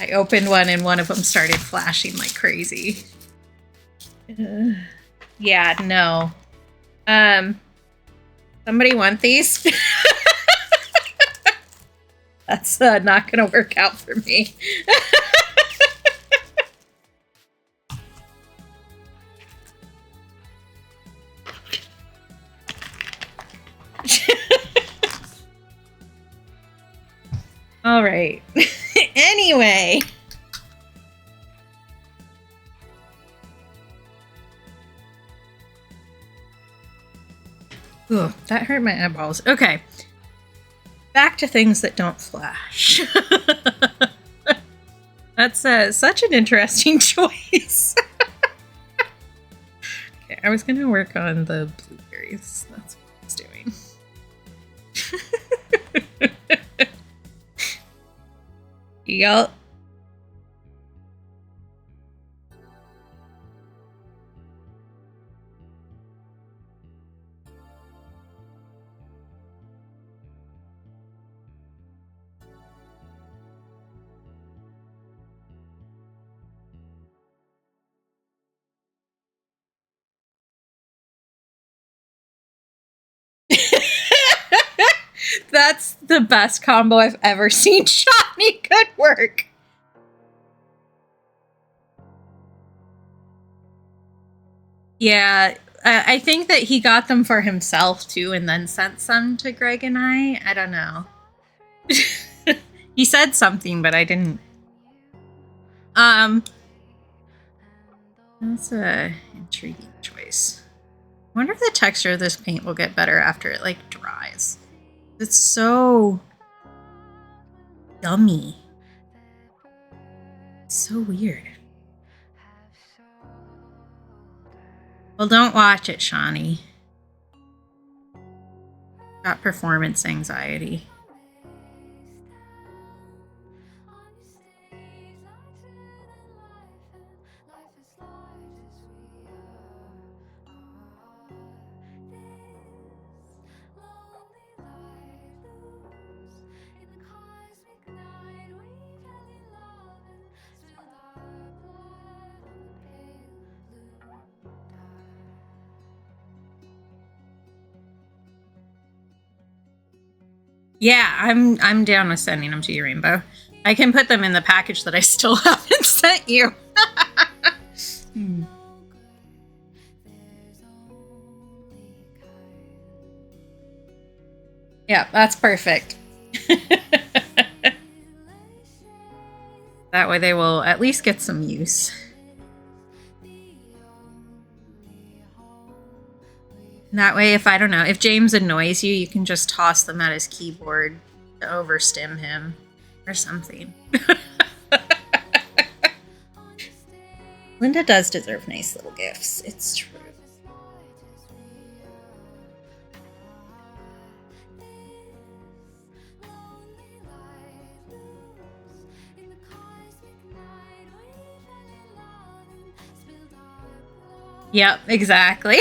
I opened one and one of them started flashing like crazy. Yeah, no. Somebody want these? That's not gonna work out for me. All right. Anyway. Ooh, that hurt my eyeballs. Okay. Back to things that don't flash. That's such an interesting choice. Okay, I was going to work on the blueberries. That's what I was doing. Yup. That's the best combo I've ever seen. Shawnee, good work. Yeah, I think that he got them for himself too and then sent some to Greg and I. I don't know. He said something, but I didn't. That's a intriguing choice. I wonder if the texture of this paint will get better after it like dries. It's so yummy. It's so weird. Well, don't watch it, Shawnee. Got performance anxiety. Yeah, I'm down with sending them to you, Rainbow. I can put them in the package that I still haven't sent you. Yeah, that's perfect. That way they will at least get some use. That way, if I don't know, if James annoys you, you can just toss them at his keyboard to overstim him or something. Linda does deserve nice little gifts. It's true. Yep, exactly.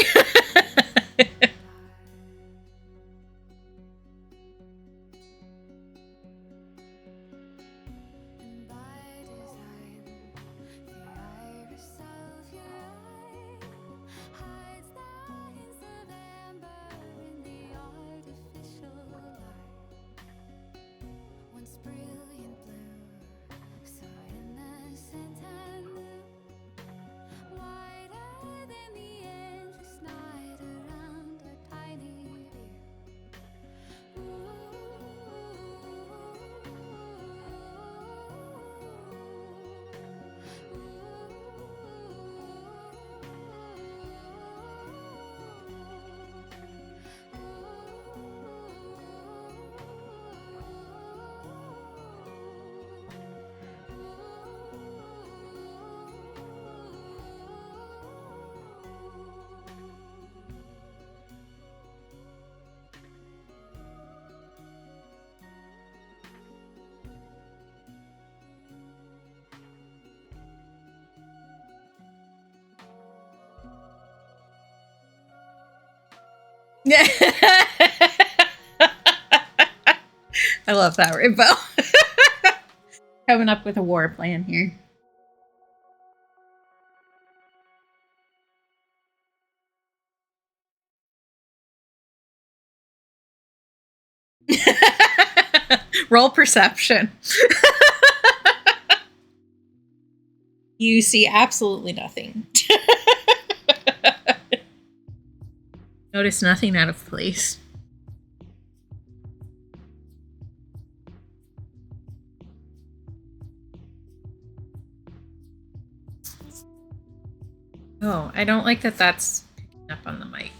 I love that, Rainbow. Coming up with a war plan here. Roll perception. You see absolutely nothing. Notice nothing out of place. Oh, I don't like that that's picking up on the mic.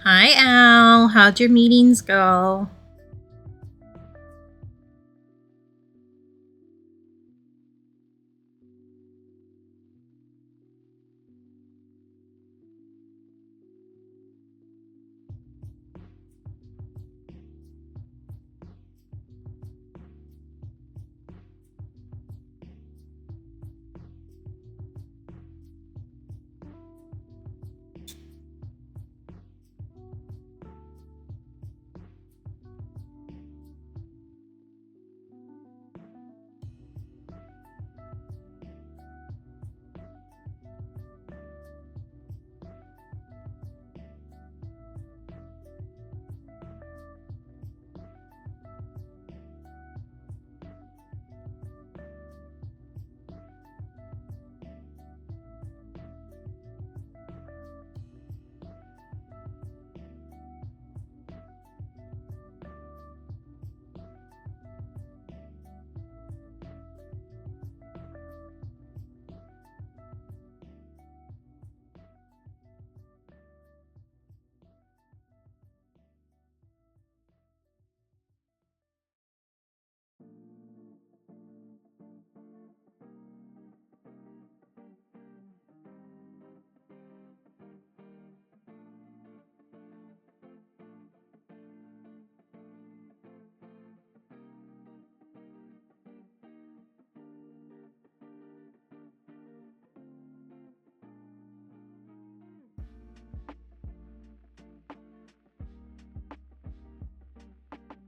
Hi, Al. How'd your meetings go?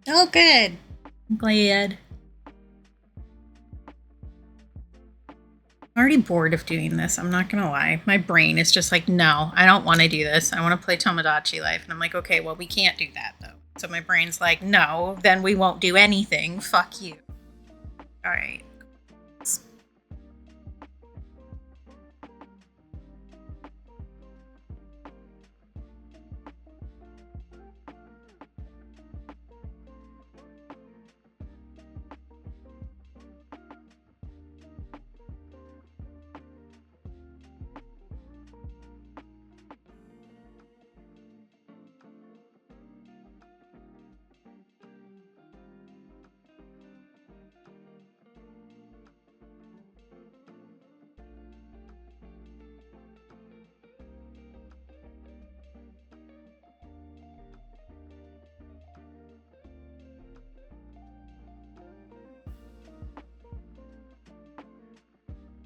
Oh, good. I'm glad. I'm already bored of doing this. I'm not going to lie. My brain is just like, no, I don't want to do this. I want to play Tomodachi Life. And I'm like, okay, well, we can't do that, though. So my brain's like, no, then we won't do anything. Fuck you. All right.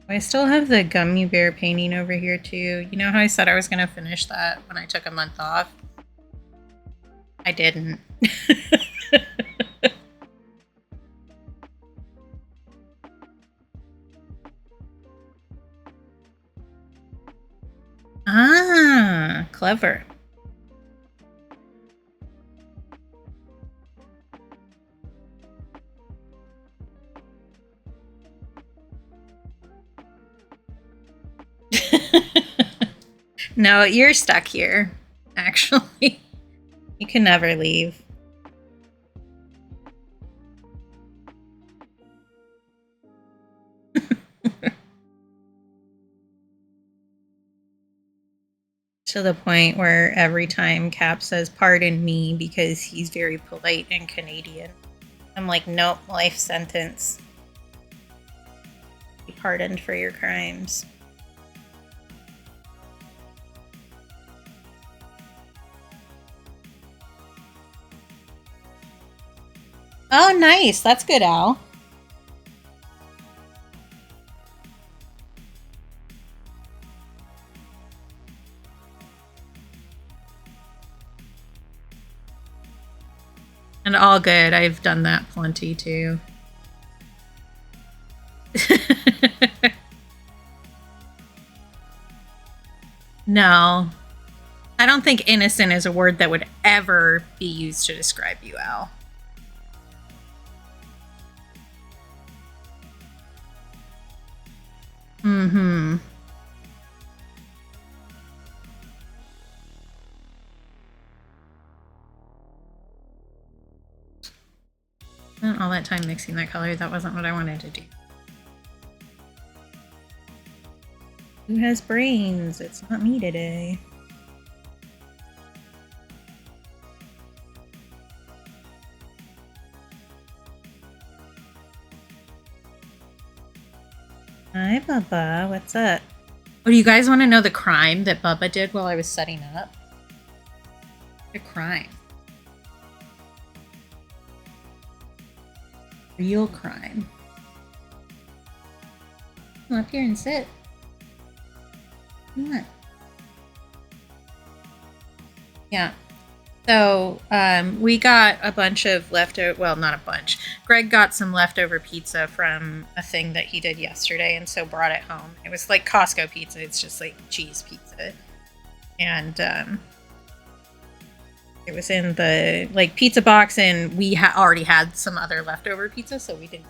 I still have the gummy bear painting over here too. You know how I said I was going to finish that when I took a month off? I didn't. Ah, clever. No, you're stuck here, actually. You can never leave. To the point where every time Cap says, pardon me, because he's very polite and Canadian, I'm like, nope, life sentence. pardoned for your crimes. Oh, nice. That's good, Al. And all good. I've done that plenty too. No. I don't think innocent is a word that would ever be used to describe you, Al. Mm-hmm. Spent all that time mixing that color. That wasn't what I wanted to do. Who has brains? It's not me today. Hi, Bubba. What's up? Oh, do you guys want to know the crime that Bubba did while I was setting up? The crime. Real crime. Come up here and sit. Come on. Yeah. So, we got a bunch of leftover, well, not a bunch. Greg got some leftover pizza from a thing that he did yesterday, and so brought it home. It was like Costco pizza. It's just like cheese pizza. And, it was in the, like, pizza box, and we already had some other leftover pizza, so we didn't.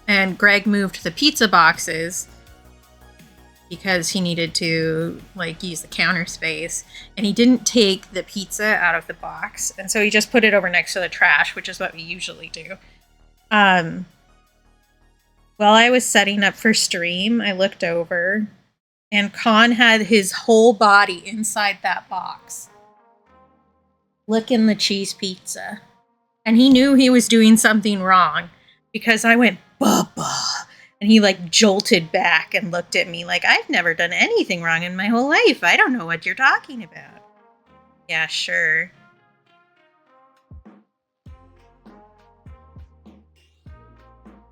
And Greg moved the pizza boxes because he needed to, like, use the counter space, and he didn't take the pizza out of the box, and so he just put it over next to the trash, which is what we usually do. While I was setting up for stream, I looked over, and Con had his whole body inside that box, licking the cheese pizza, and he knew he was doing something wrong, because I went, Bubba. And he, like, jolted back and looked at me like, I've never done anything wrong in my whole life. I don't know what you're talking about. Yeah, sure.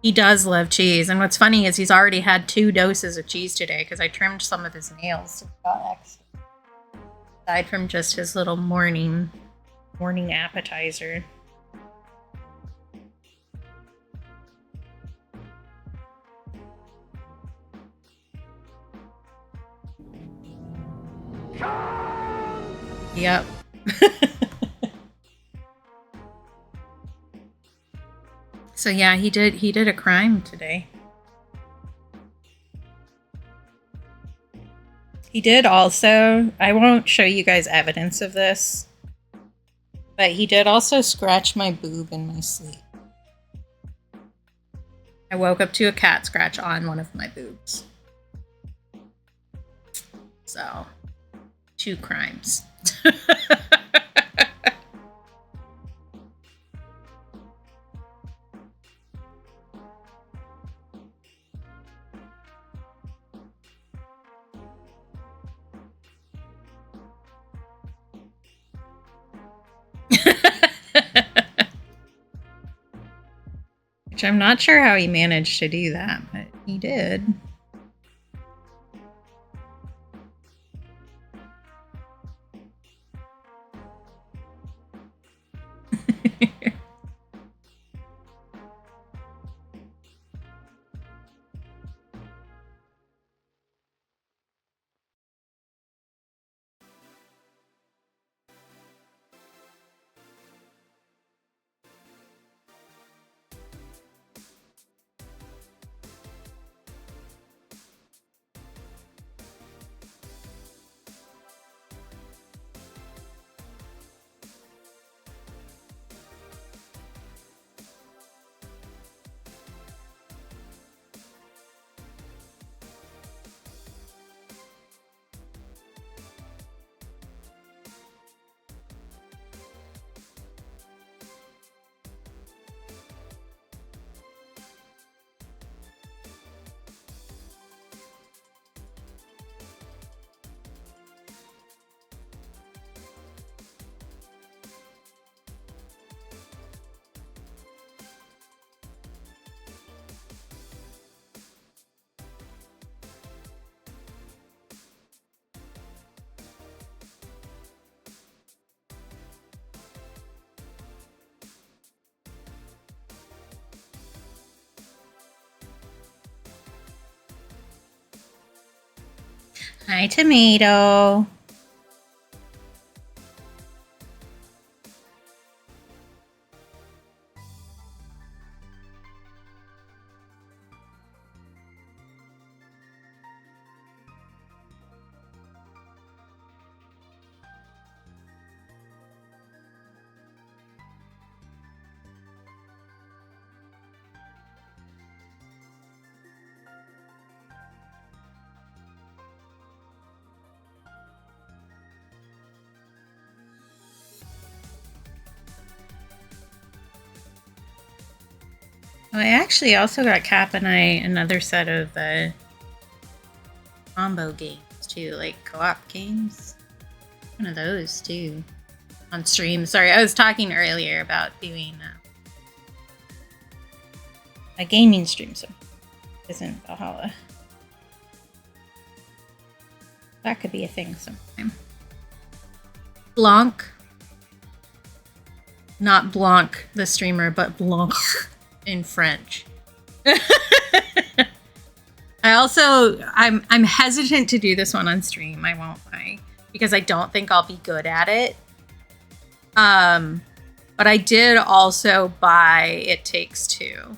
He does love cheese. And what's funny is he's already had 2 doses of cheese today because I trimmed some of his nails. So he got extra. Aside from just his little morning appetizer. Yep. So yeah, he did a crime today. He did also, I won't show you guys evidence of this, but he did also scratch my boob in my sleep. I woke up to a cat scratch on one of my boobs. So, 2 crimes. Which I'm not sure how he managed to do that, but he did. Hi, tomato. Oh, I actually also got Cap and I another set of combo games too, like co-op games. One of those too on stream. Sorry, I was talking earlier about doing a gaming stream, so isn't Valhalla. That could be a thing sometime. Blanc. Not Blanc, the streamer, but Blanc in French. I'm hesitant to do this one on stream, I won't lie, because I don't think I'll be good at it. But I did also buy It Takes Two.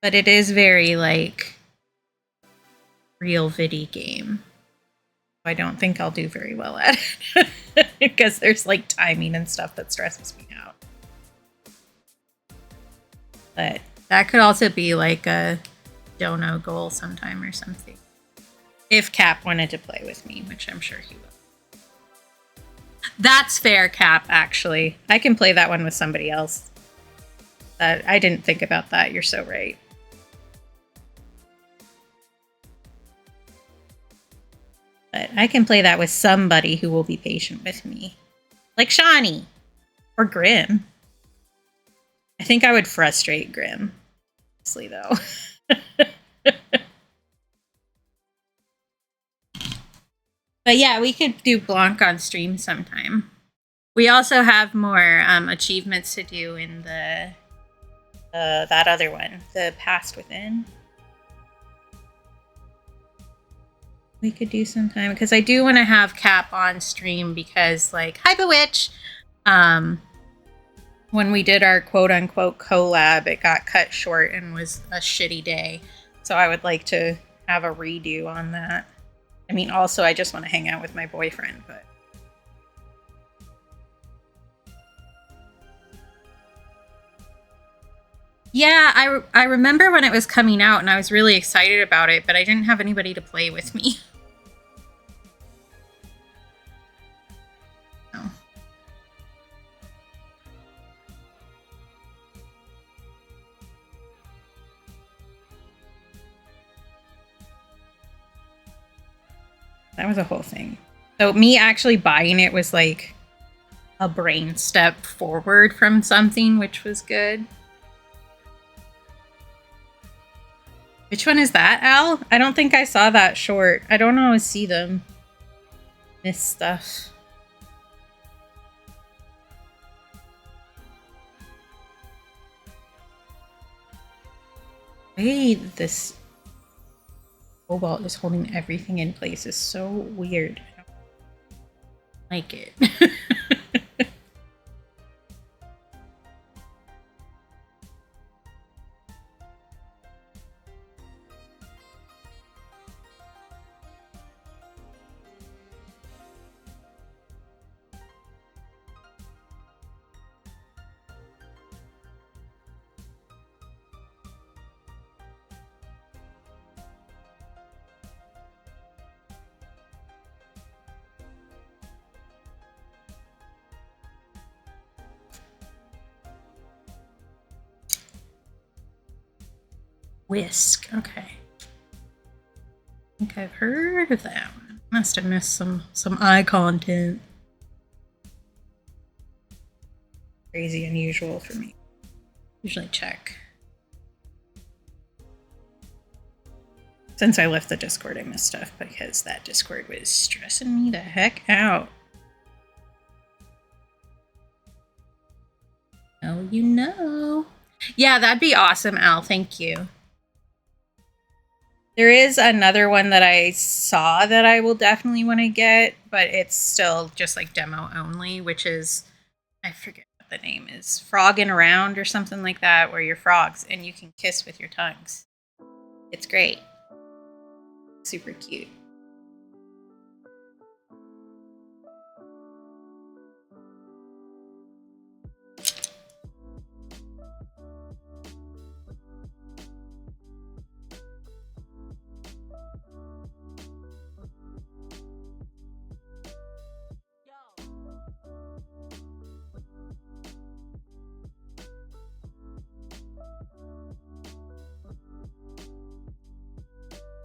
But it is very, like, real viddy game. I don't think I'll do very well at it. Because there's, like, timing and stuff that stresses me out. But that could also be, like, a dono goal sometime or something. If Cap wanted to play with me, which I'm sure he will. That's fair, Cap, actually. I can play that one with somebody else. I didn't think about that. You're so right. But I can play that with somebody who will be patient with me. Like Shawnee. Or Grim. I think I would frustrate Grim. Honestly, though. But yeah, we could do Blanc on stream sometime. We also have more achievements to do in the that other one, the Past Within. We could do sometime, because I do want to have Cap on stream, because, like, hi Bewitch! When we did our quote-unquote collab, it got cut short and was a shitty day. So I would like to have a redo on that. I mean, also, I just want to hang out with my boyfriend, but... Yeah, I remember when it was coming out, and I was really excited about it, but I didn't have anybody to play with me. No. That was a whole thing. So me actually buying it was like a brain step forward from something, which was good. Which one is that, Al? I don't think I saw that short. I don't always see them. Miss stuff. Hey, this Cobalt is holding everything in place is so weird. I don't like it. Whisk, okay. I think I've heard of that one. Must have missed some eye content. Crazy unusual for me. Usually check. Since I left the Discord, I missed stuff because that Discord was stressing me the heck out. Oh, you know. Yeah, that'd be awesome, Al. Thank you. There is another one that I saw that I will definitely want to get, but it's still just like demo only, which is, I forget what the name is, Frogging Around or something like that, where you're frogs and you can kiss with your tongues. It's great. Super cute.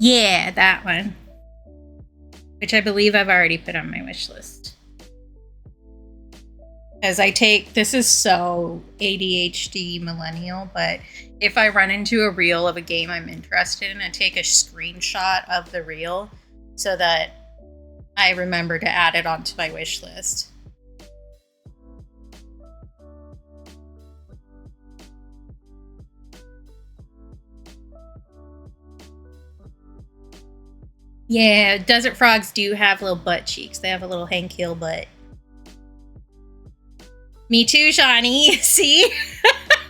Yeah, that one. Which I believe I've already put on my wish list. As I take, this is so ADHD millennial, but if I run into a reel of a game I'm interested in, I take a screenshot of the reel so that I remember to add it onto my wish list. Yeah, desert frogs do have little butt cheeks. They have a little Hank Hill butt. Me too, Shawnee. See?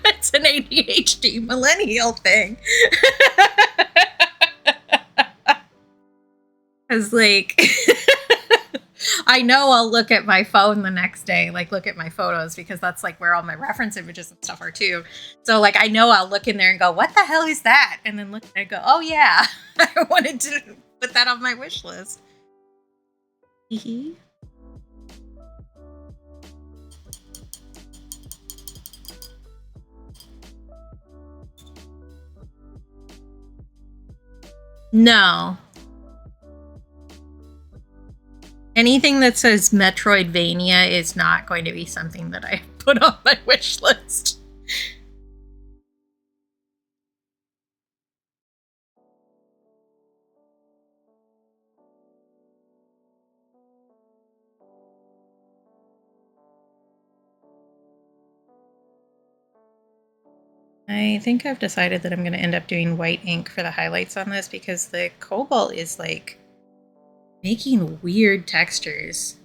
It's an ADHD millennial thing. Because, like, I know I'll look at my phone the next day, like, look at my photos, because that's, like, where all my reference images and stuff are, too. So, like, I know I'll look in there and go, what the hell is that? And then look and go, oh, yeah, I wanted to put that on my wish list. Hee. No. Anything that says Metroidvania is not going to be something that I put on my wish list. I think I've decided that I'm going to end up doing white ink for the highlights on this because the cobalt is like making weird textures.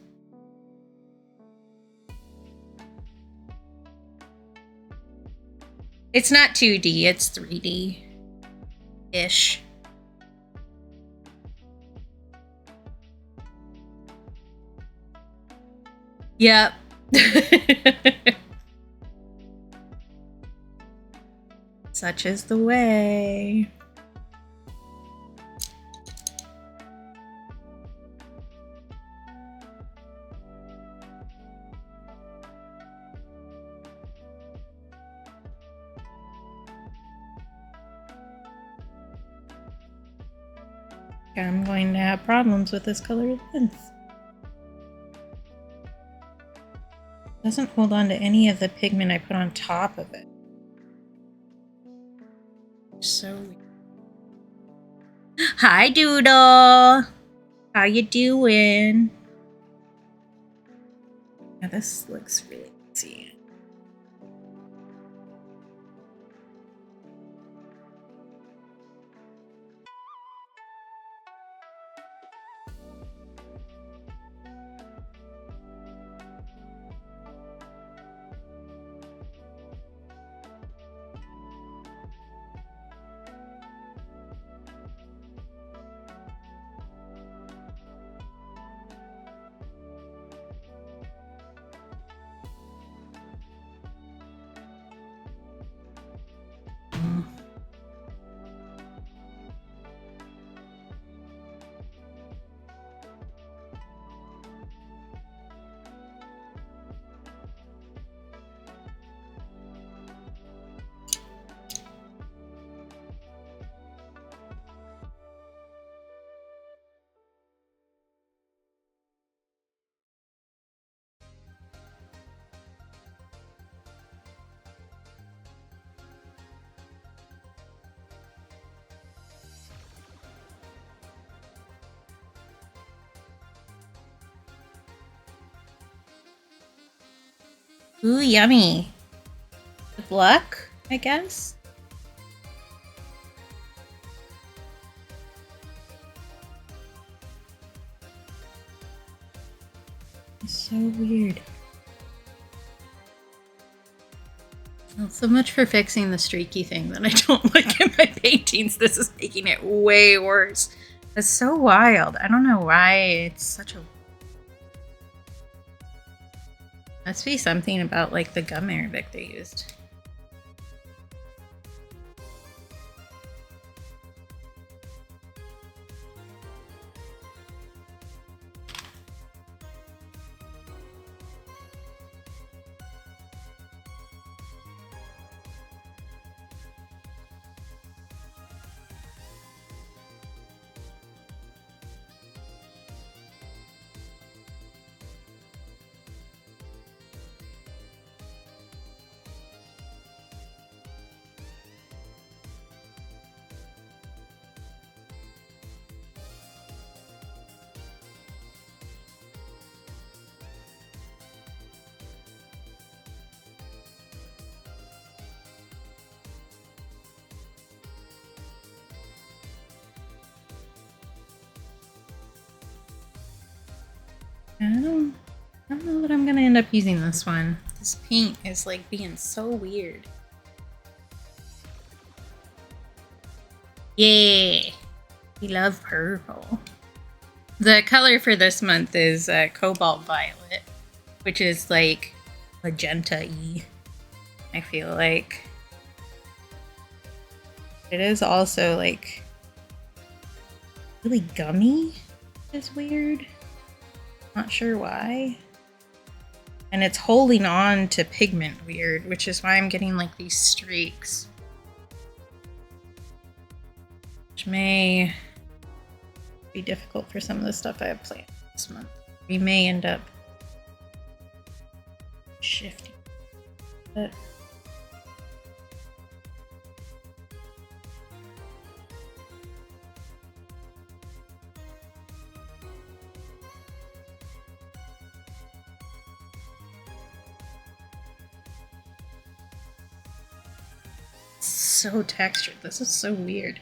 It's not 2D, it's 3D-ish. Yep. Such is the way. I'm going to have problems with this colored lens. Doesn't hold on to any of the pigment I put on top of it. So weird. Hi, Doodle. How you doing? Yeah, this looks really easy. Ooh, yummy. Good luck. I guess. It's so weird. Well, so much for fixing the streaky thing that I don't like in my paintings. This is making it way worse. It's so wild. I don't know why it's such a... Must be something about like the gum Arabic they used. I don't know that I'm gonna end up using this one. This paint is like being so weird. Yeah, we love purple. The color for this month is Cobalt Violet, which is like magenta-y, I feel like. It is also like really gummy. It's weird. Not sure why. And it's holding on to pigment weird, which is why I'm getting like these streaks. Which may be difficult for some of the stuff I have planned this month. We may end up shifting. But so textured. This is so weird.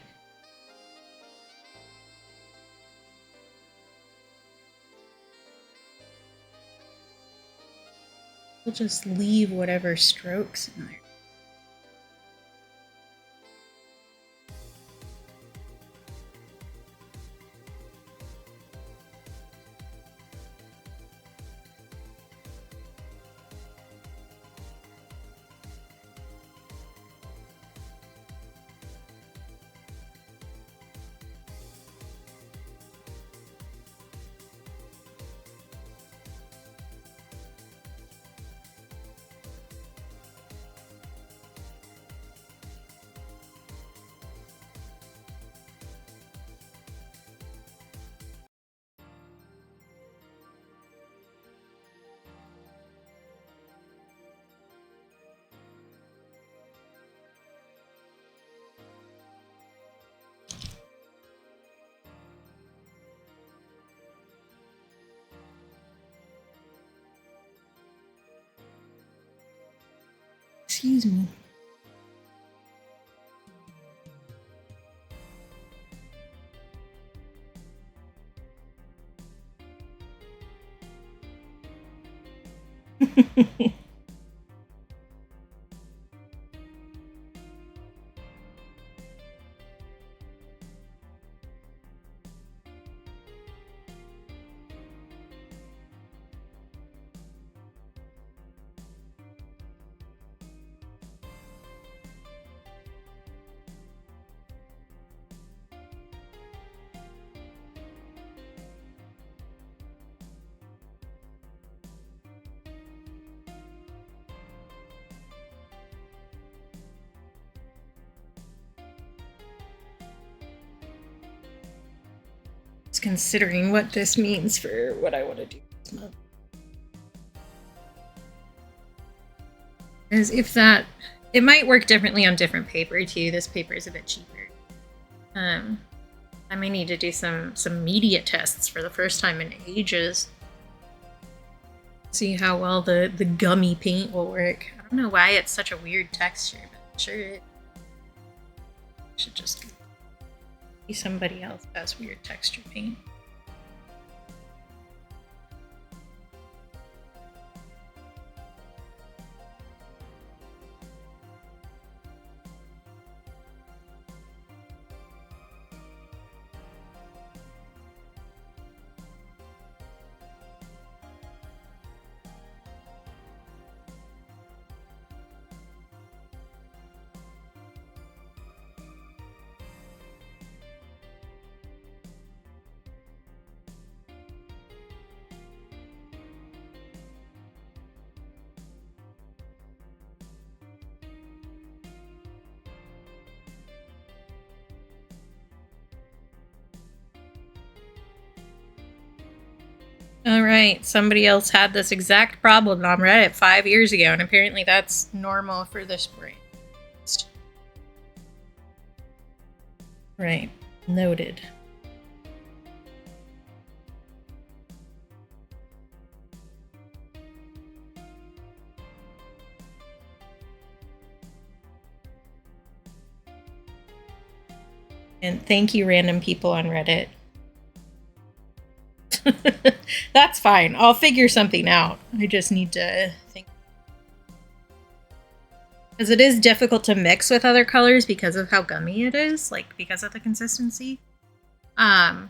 We'll just leave whatever strokes in there. Excuse me. Considering what this means for what I want to do this month. As if that, it might work differently on different paper too. This paper is a bit cheaper. I may need to do some media tests for the first time in ages. See how well the gummy paint will work. I don't know why it's such a weird texture, but Sure, it should just be somebody else has weird texture paint. All right, somebody else had this exact problem on Reddit 5 years ago, and apparently that's normal for this brand. Right, noted. And thank you, random people on Reddit. That's fine. I'll figure something out. I just need to think. Because it is difficult to mix with other colors because of how gummy it is, like because of the consistency. So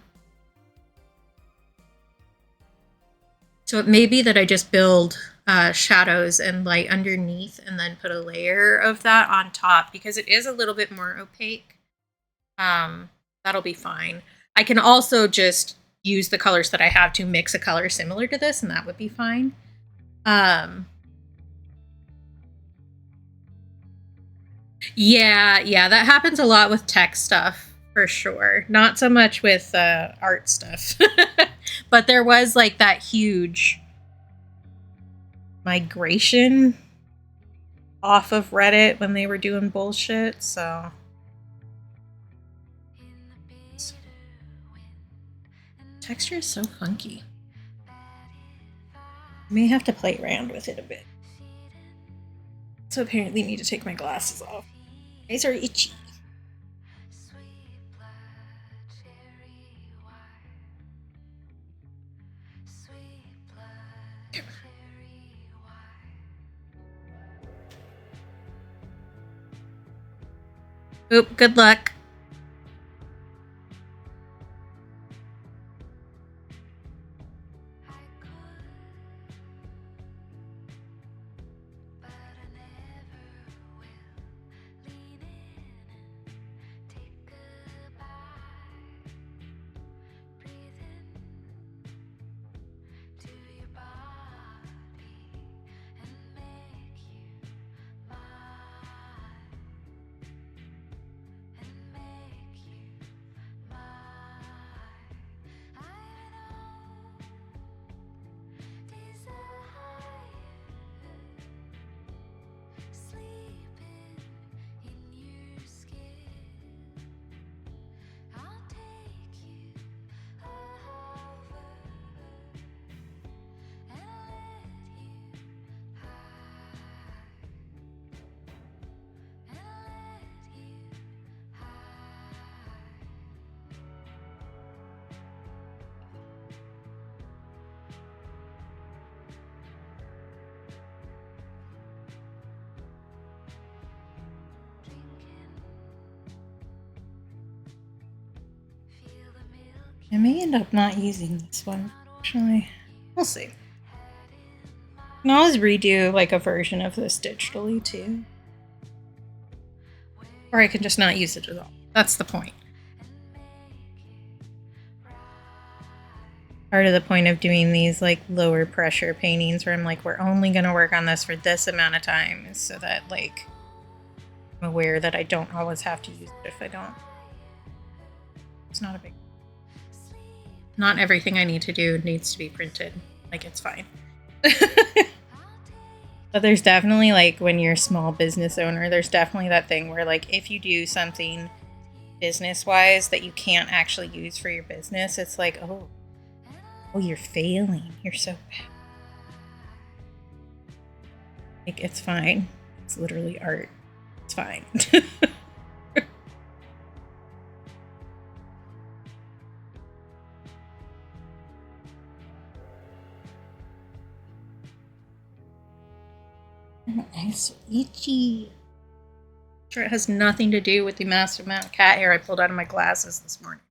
it may be that I just build shadows and light underneath and then put a layer of that on top because it is a little bit more opaque. That'll be fine. I can also just use the colors that I have to mix a color similar to this, and that would be fine. Yeah, that happens a lot with tech stuff, for sure. Not so much with art stuff. But there was like that huge migration off of Reddit when they were doing bullshit, so... Texture is so funky. I may have to play around with it a bit. So apparently need to take my glasses off. My eyes are itchy. Oop, good luck. I may end up not using this one, actually. We'll see. I can always redo like a version of this digitally too. Or I can just not use it at all. That's the point. Part of the point of doing these like lower pressure paintings where I'm like, we're only going to work on this for this amount of time is so that like I'm aware that I don't always have to use it if I don't. It's not a big... Not everything I need to do needs to be printed. Like, it's fine. But there's definitely, like, when you're a small business owner, there's definitely that thing where, like, if you do something business-wise that you can't actually use for your business, it's like, oh, you're failing. You're so bad. Like, it's fine. It's literally art. It's fine. My eyes so itchy. Sure, it has nothing to do with the massive amount of cat hair I pulled out of my glasses this morning.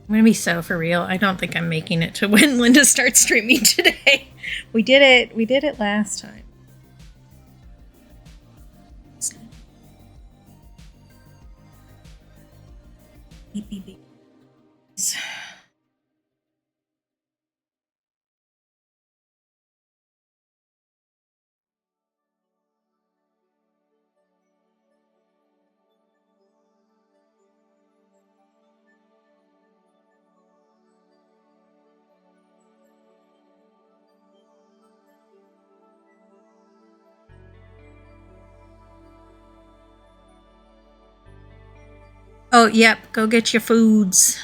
I'm gonna be so for real. I don't think I'm making it to when Linda starts streaming today. We did it. We did it last time. Beep, beep, beep. Oh, yep. Go get your foods.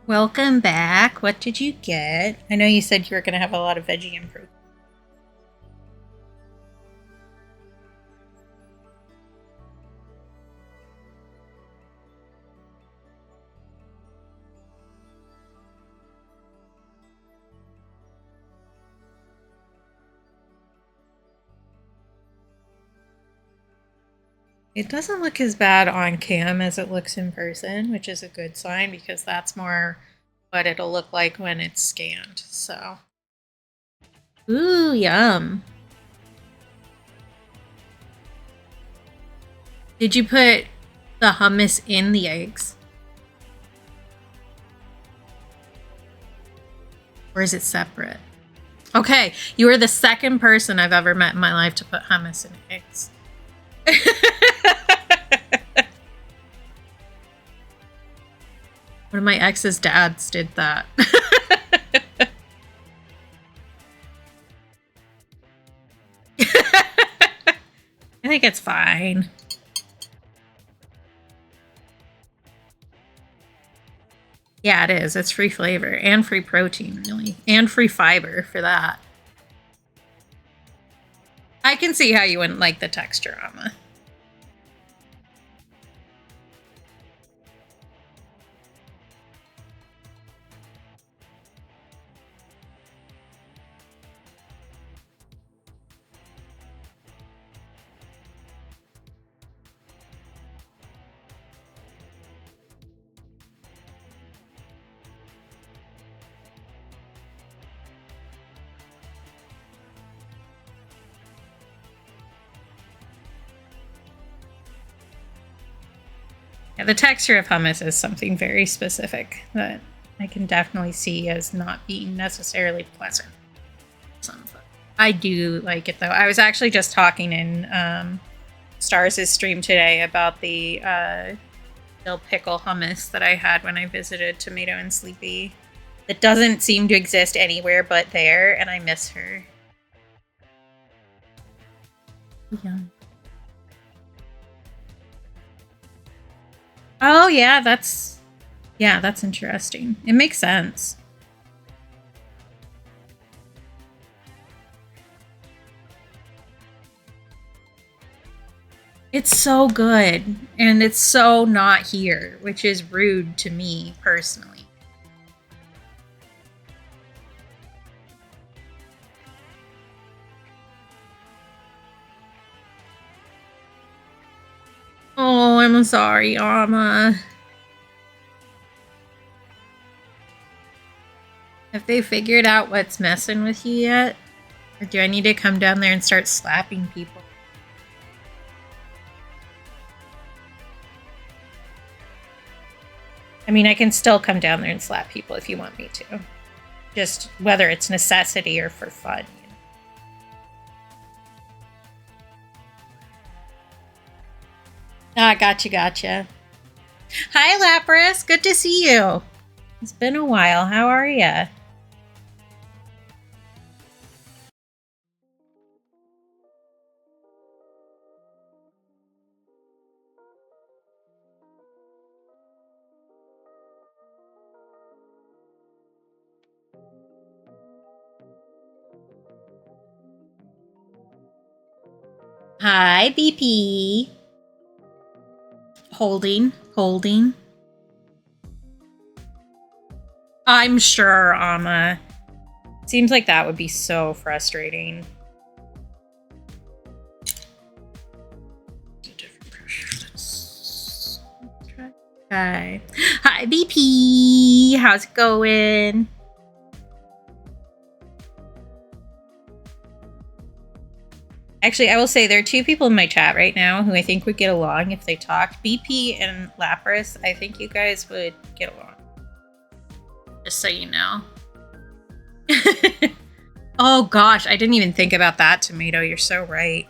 Welcome back. What did you get? I know you said you were going to have a lot of veggie and fruit. It doesn't look as bad on cam as it looks in person, which is a good sign because that's more what it'll look like when it's scanned. So, ooh, yum. Did you put the hummus in the eggs? Or is it separate? Okay, you are the second person I've ever met in my life to put hummus in eggs. One of my ex's dads did that. I think it's fine. Yeah, it is. It's free flavor and free protein, really. And free fiber for that. I can see how you wouldn't like the texture, Amma. Yeah, the texture of hummus is something very specific that I can definitely see as not being necessarily pleasant. I do like it though. I was actually just talking in Stars' stream today about the dill pickle hummus that I had when I visited Tomato and Sleepy. That doesn't seem to exist anywhere but there, and I miss her. Yeah. Oh yeah, that's interesting. It makes sense. It's so good, and it's so not here, which is rude to me personally. Oh, I'm sorry, Amma. Have they figured out what's messing with you yet? Or do I need to come down there and start slapping people? I mean, I can still come down there and slap people if you want me to. Just whether it's necessity or for fun. Ah, gotcha. Hi, Lapras. Good to see you. It's been a while. How are ya? Hi, BP. Holding. I'm sure, Amma. Seems like that would be so frustrating. Hi. Hi, BP. How's it going? Actually, I will say there are two people in my chat right now who I think would get along if they talked. BP and Lapras, I think you guys would get along. Just so you know. Oh gosh, I didn't even think about that, Tomato. You're so right.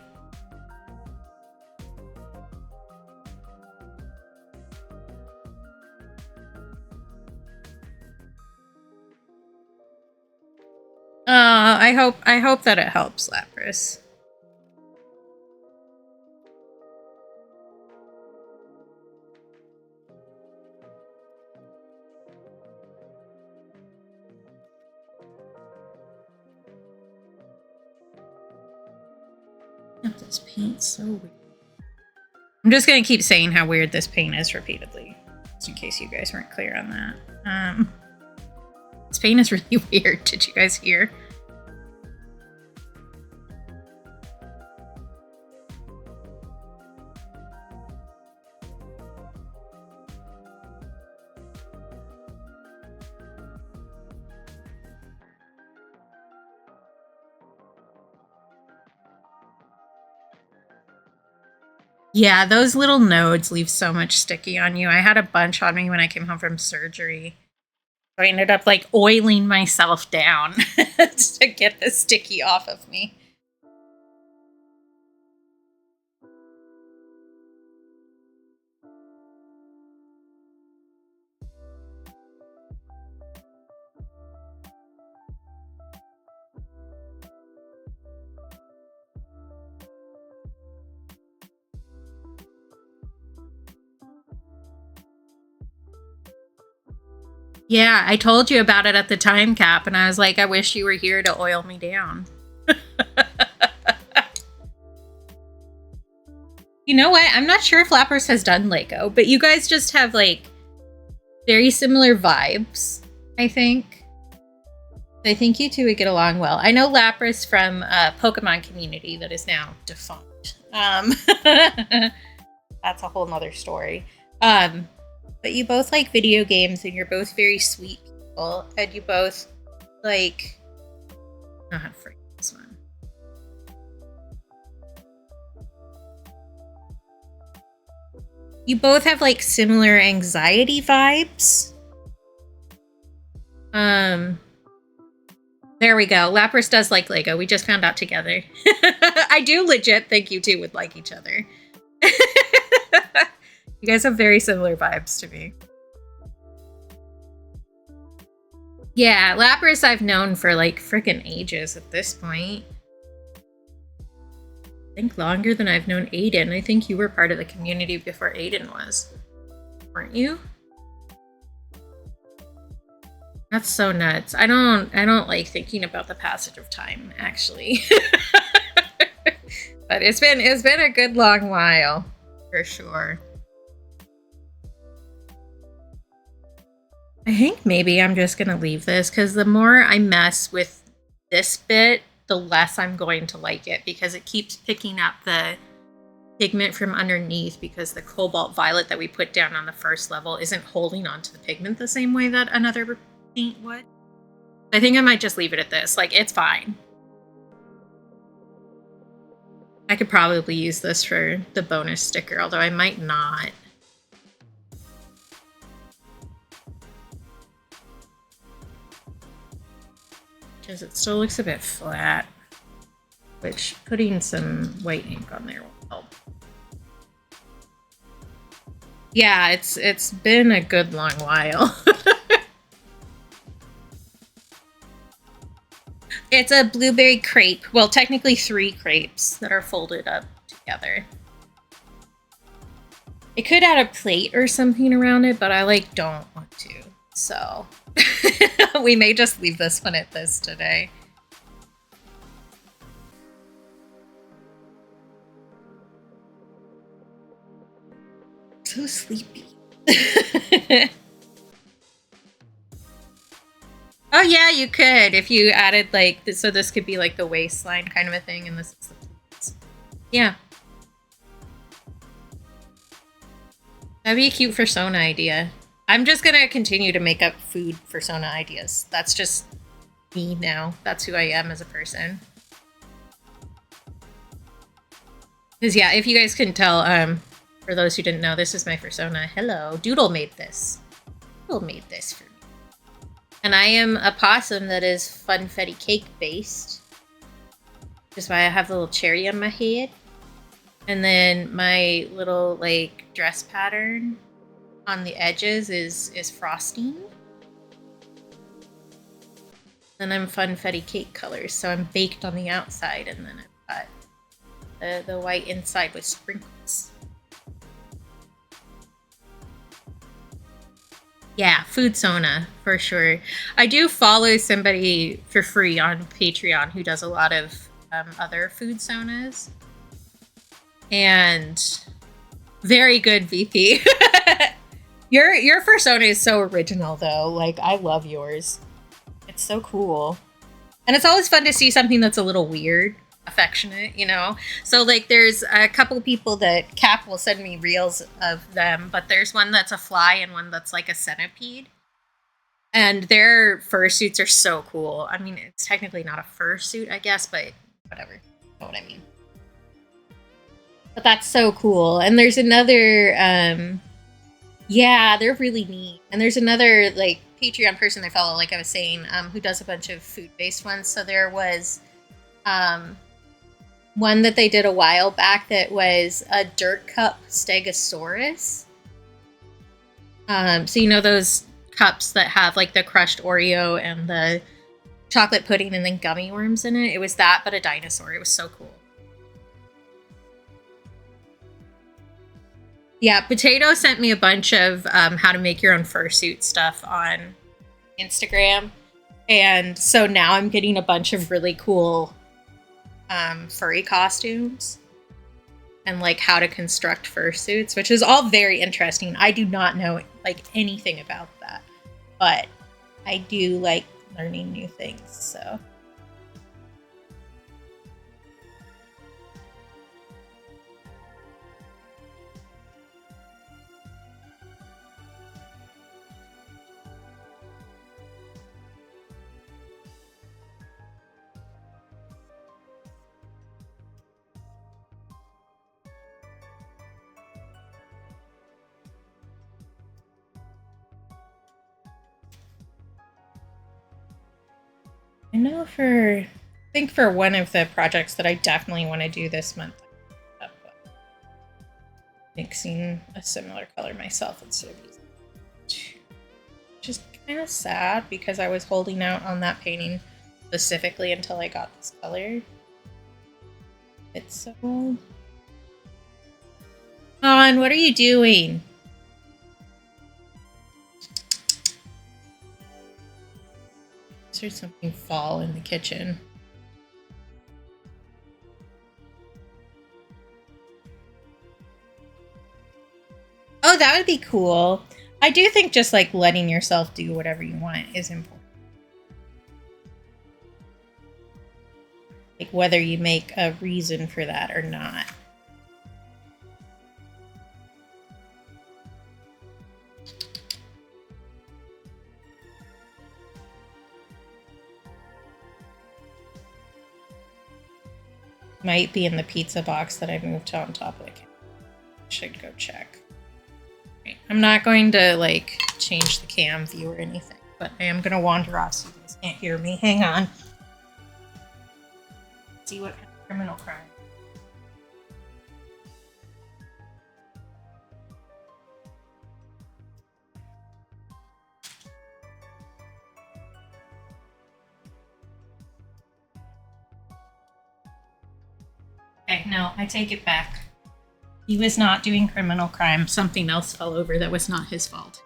I hope that it helps, Lapras. This paint's so weird. I'm just gonna keep saying how weird this paint is repeatedly, just in case you guys weren't clear on that. This paint is really weird. Did you guys hear? Yeah, those little nodes leave so much sticky on you. I had a bunch on me when I came home from surgery. So I ended up like oiling myself down to get the sticky off of me. Yeah, I told you about it at the time cap, and I was like, I wish you were here to oil me down. You know what? I'm not sure if Lapras has done Lego, but you guys just have like very similar vibes, I think. I think you two would get along well. I know Lapras from a Pokemon community that is now defunct. That's a whole nother story. But you both like video games, and you're both very sweet people, and you both like. I don't know how to phrase this one. You both have like similar anxiety vibes. There we go. Lapras does like Lego. We just found out together. I do legit think you two would like each other. You guys have very similar vibes to me. Yeah, Lapras I've known for like freaking ages at this point. I think longer than I've known Aiden. I think you were part of the community before Aiden was. Weren't you? That's so nuts. I don't like thinking about the passage of time, actually. But it's been a good long while, for sure. I think maybe I'm just gonna leave this, because the more I mess with this bit, the less I'm going to like it, because it keeps picking up the pigment from underneath, because the cobalt violet that we put down on the first level isn't holding onto the pigment the same way that another paint would. I think I might just leave it at this. Like, it's fine. I could probably use this for the bonus sticker, although I might not. Because it still looks a bit flat, which putting some white ink on there will help. Yeah, it's been a good long while. It's a blueberry crepe. Well, technically 3 crepes that are folded up together. I could add a plate or something around it, but I like don't want to. So we may just leave this one at this today. So sleepy. Oh yeah, you could if you added like so this could be like the waistline kind of a thing, and this is the pleats. Yeah. That'd be a cute fursona idea. I'm just gonna continue to make up food fursona ideas. That's just me now. That's who I am as a person. Because yeah, if you guys couldn't tell, for those who didn't know, this is my fursona. Hello, Doodle made this. Doodle made this for me. And I am a possum that is funfetti cake based. Which is why I have the little cherry on my head. And then my little like dress pattern on the edges is frosting. And I'm funfetti cake colors, so I'm baked on the outside, and then I've got the white inside with sprinkles. Yeah, Foodsona, for sure. I do follow somebody for free on Patreon who does a lot of other Foodsonas. And very good, VP. Your fursona is so original, though. Like, I love yours. It's so cool. And it's always fun to see something that's a little weird, affectionate, you know? So, like, there's a couple people that Cap will send me reels of them, but there's one that's a fly and one that's like a centipede. And their fursuits are so cool. I mean, it's technically not a fursuit, I guess, but whatever. You know what I mean. But that's so cool. And there's another, yeah, they're really neat. And there's another like Patreon person I follow, like I was saying, who does a bunch of food-based ones. So there was one that they did a while back that was a dirt cup stegosaurus. So you know those cups that have like the crushed Oreo and the chocolate pudding and then gummy worms in it? It was that, but a dinosaur. It was so cool. Yeah, Potato sent me a bunch of how to make your own fursuit stuff on Instagram. And so now I'm getting a bunch of really cool furry costumes and like how to construct fursuits, which is all very interesting. I do not know like anything about that, but I do like learning new things, so. I know I think for one of the projects that I definitely want to do this month, mixing a similar color myself instead of using two. Just kind of sad because I was holding out on that painting specifically until I got this color. It's so... On, what are you doing? There's something fall in the kitchen. Oh, that would be cool. I do think just like letting yourself do whatever you want is important. Like whether you make a reason for that or not. Might be in the pizza box that I moved on top of the camera. Should go check. Right. I'm not going to like change the cam view or anything, but I am going to wander off so you guys can't hear me. Hang on. See what kind of criminal crime. Okay, no, I take it back. He was not doing criminal crime. Something else fell over that was not his fault.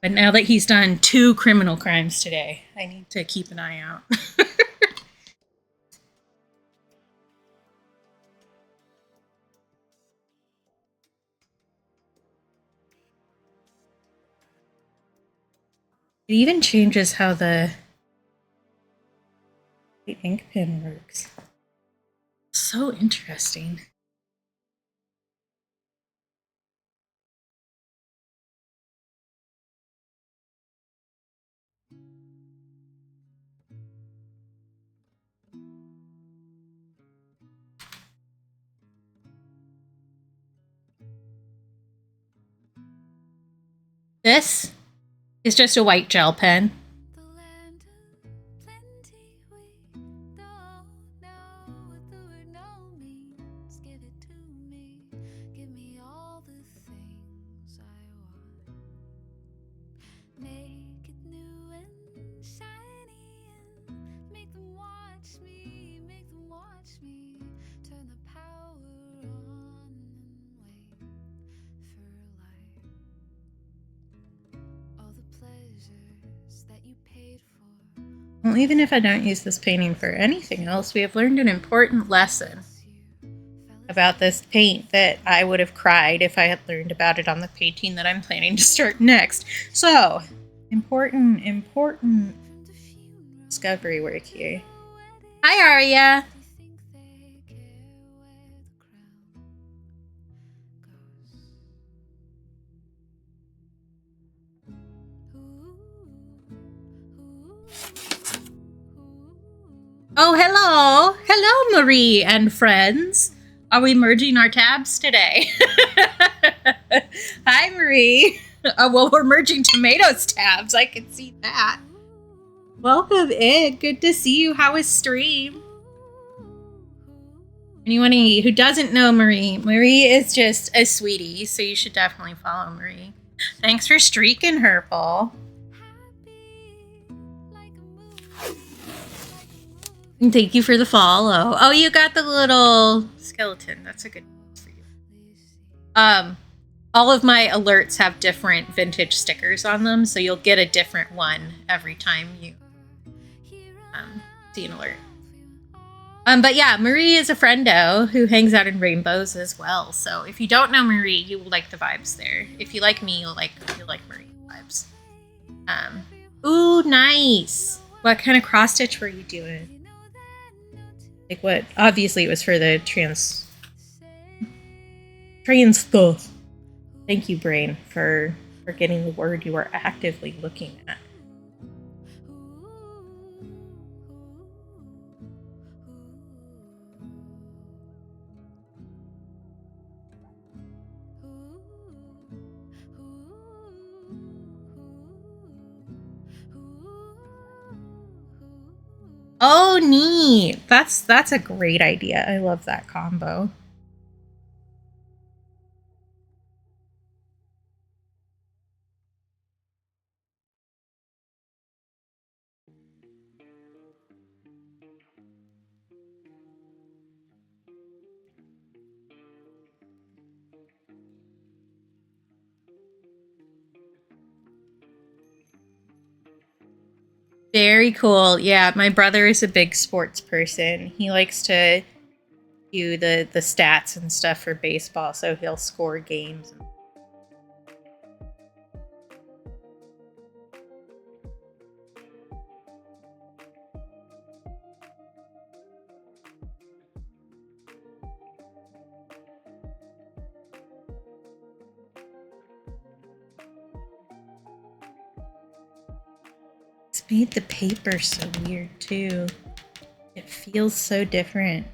But now that he's done 2 criminal crimes today, I need to keep an eye out. It even changes how the ink pen works. So interesting. This is just a white gel pen. The land of plenty, we don't know what the word no means. Give it to me, give me all the things I want. Make it new and shiny and make them watch me, make them watch me. Turn the power on and wait for light. All the pleasures that you paid for. Well, even if I don't use this painting for anything else, we have learned an important lesson about this paint that I would have cried if I had learned about it on the painting that I'm planning to start next. So, important discovery work here. Hi, Aria. Oh, hello. Hello, Marie and friends. Are we merging our tabs today? Hi, Marie. Well, we're merging tomatoes tabs. I can see that. Welcome in. Good to see you. How is stream? Anyone who doesn't know Marie, Marie is just a sweetie, so you should definitely follow Marie. Thanks for streaking her, Paul. And thank you for the follow. Oh, you got the little skeleton. That's a good one for you. All of my alerts have different vintage stickers on them, so you'll get a different one every time you see an alert. But yeah, Marie is a friendo who hangs out in Rainbows as well. So if you don't know Marie, you will like the vibes there. If you like me, you'll like Marie vibes. Ooh, nice. What kind of cross stitch were you doing? Like what? Obviously, it was for the trans stuff. Thank you, Brain, for getting the word you are actively looking at. Oh, neat. That's a great idea. I love that combo. Very cool. Yeah, my brother is a big sports person. He likes to do the stats and stuff for baseball, so he'll score games. It's made the paper so weird too. It feels so different.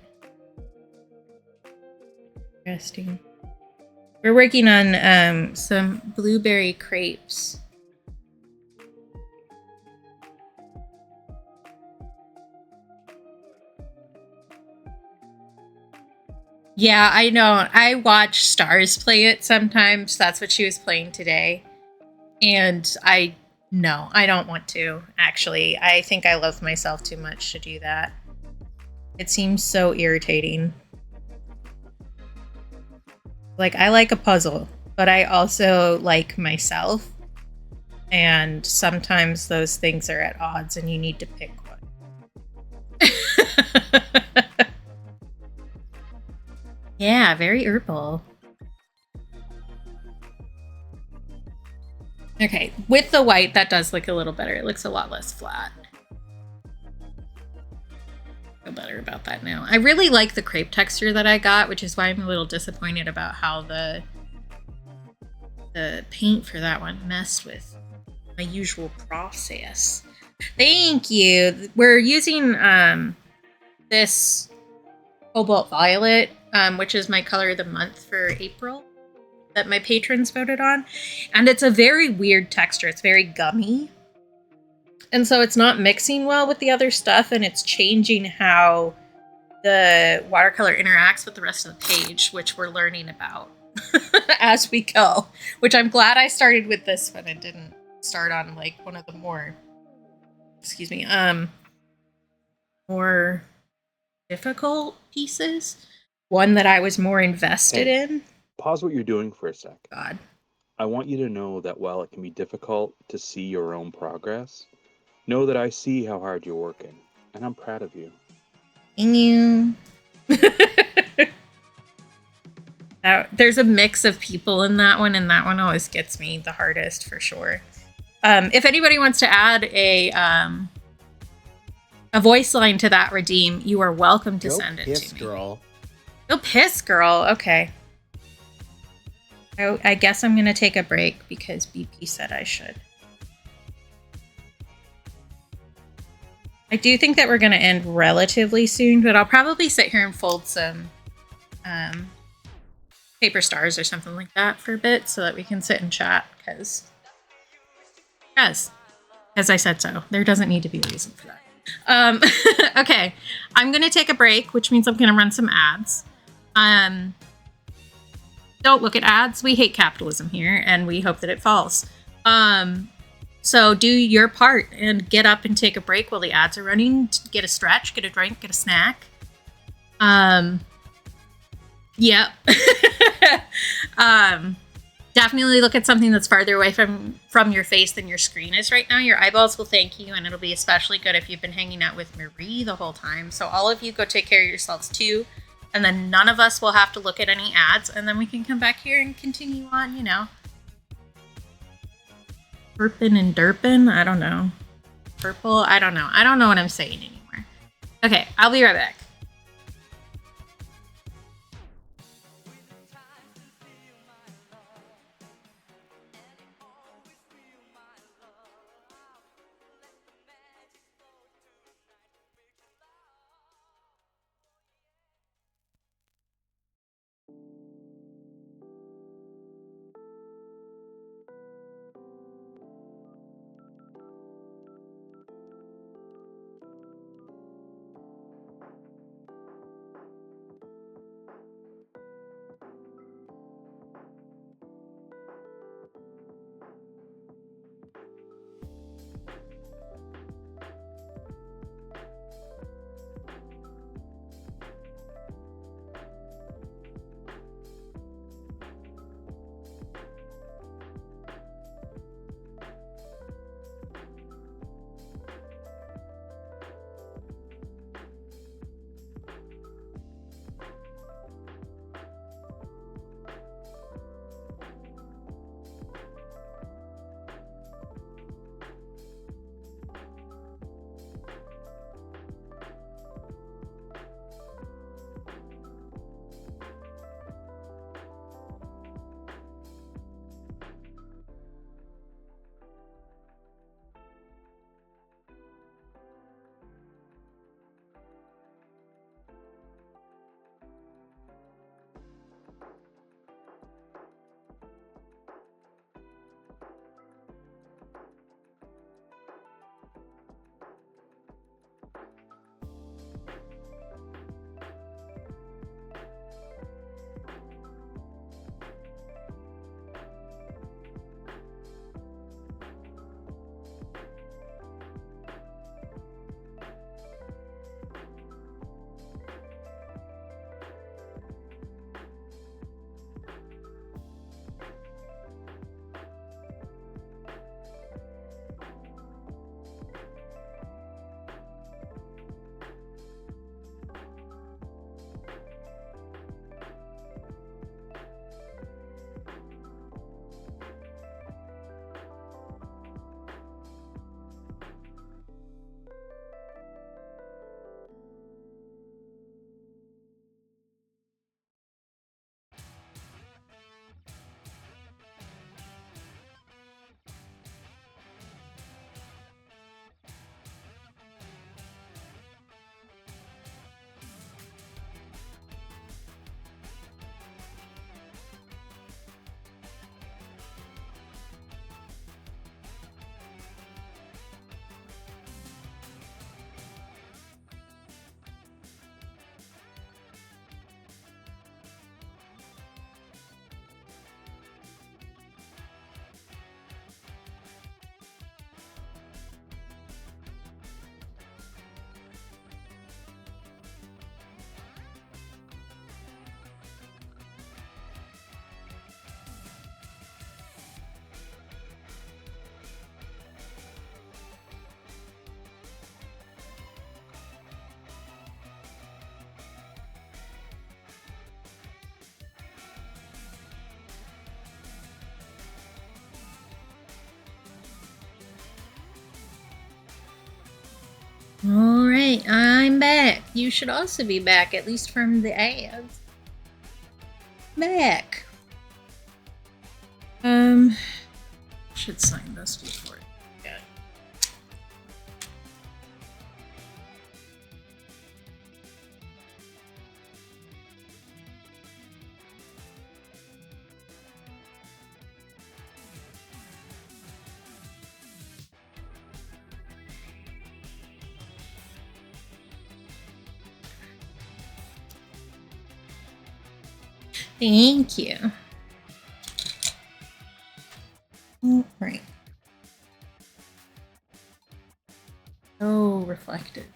Interesting. We're working on some blueberry crepes. Yeah, I know. I watch Stars play it sometimes. That's what she was playing today. And no, I don't want to, actually. I think I love myself too much to do that. It seems so irritating. Like, I like a puzzle, but I also like myself. And sometimes those things are at odds and you need to pick one. Yeah, very herbal. Okay, with the white, that does look a little better. It looks a lot less flat. Feel better about that now. I really like the crepe texture that I got, which is why I'm a little disappointed about how the paint for that one messed with my usual process. Thank you. We're using this Cobalt Violet, which is my color of the month for April, that my patrons voted on. And it's a very weird texture. It's very gummy. And so it's not mixing well with the other stuff, and it's changing how the watercolor interacts with the rest of the page, which we're learning about as we go. Which I'm glad I started with this one and didn't start on like one of the more, more difficult pieces. One that I was more invested in. Pause what you're doing for a sec. God. I want you to know that while it can be difficult to see your own progress, know that I see how hard you're working, and I'm proud of you. Thank you. There's a mix of people in that one, and that one always gets me the hardest for sure. If anybody wants to add a voice line to that redeem, you are welcome to send it to me. Girl. Go piss, girl. Okay. I guess I'm going to take a break because BP said I should. I do think that we're going to end relatively soon, but I'll probably sit here and fold some paper stars or something like that for a bit so that we can sit and chat because I said so. There doesn't need to be a reason for that. Okay, I'm going to take a break, which means I'm going to run some ads. Don't look at ads. We hate capitalism here, and we hope that it falls. So do your part and get up and take a break while the ads are running. Get a stretch, get a drink, get a snack. Yep. Definitely look at something that's farther away from your face than your screen is right now. Your eyeballs will thank you, and it'll be especially good if you've been hanging out with Marie the whole time. So all of you go take care of yourselves too, and then none of us will have to look at any ads, and then we can come back here and continue on, Burpin' and derpin'? I don't know. Purple? I don't know. I don't know what I'm saying anymore. Okay, I'll be right back. All right, I'm back. You should also be back, at least from the ads. Back. Should sign this before. Yeah. Thank you. All right. So reflective.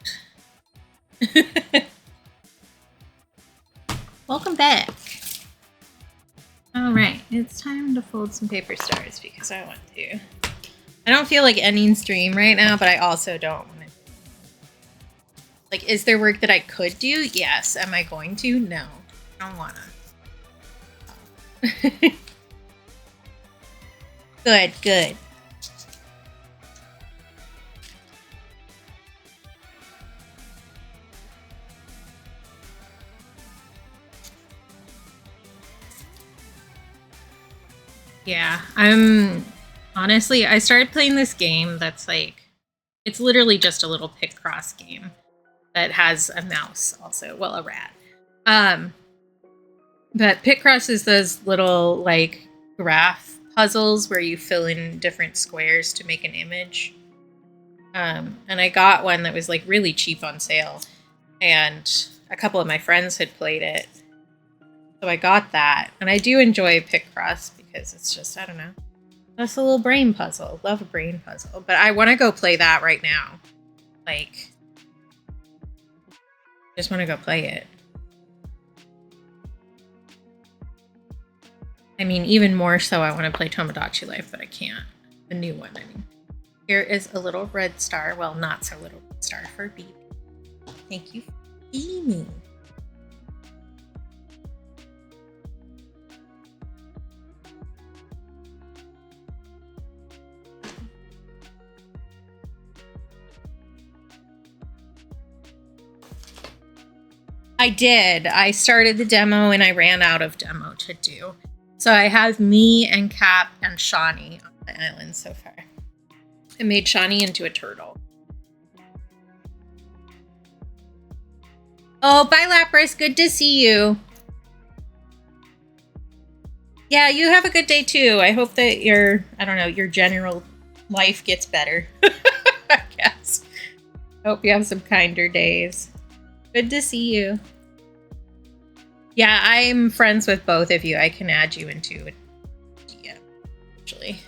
Welcome back. All right, it's time to fold some paper stars because I want to. I don't feel like ending stream right now, but I also don't want to. Like, is there work that I could do? Yes. Am I going to? No. I don't want to. Good, good. Yeah, honestly, I started playing this game that's like, it's literally just a little pick cross game that has a mouse also, well, a rat. But pick cross is those little like graph puzzles where you fill in different squares to make an image. And I got one that was like really cheap on sale, and a couple of my friends had played it. So I got that, and I do enjoy pick cross because it's just, I don't know, that's a little brain puzzle. Love a brain puzzle, but I want to go play that right now. Like, just want to go play it. I mean, even more so, I want to play Tomodachi Life, but I can't. The new one, I mean. Here is a little red star. Well, not so little red star for B. Thank you for feeding me. I did. I started the demo and I ran out of demo to do. So I have me and Cap and Shawnee on the island so far. I made Shawnee into a turtle. Oh, bye Lapras. Good to see you. Yeah, you have a good day too. I hope that your general life gets better. I guess. Hope you have some kinder days. Good to see you. Yeah, I'm friends with both of you. I can add you into a DM, actually.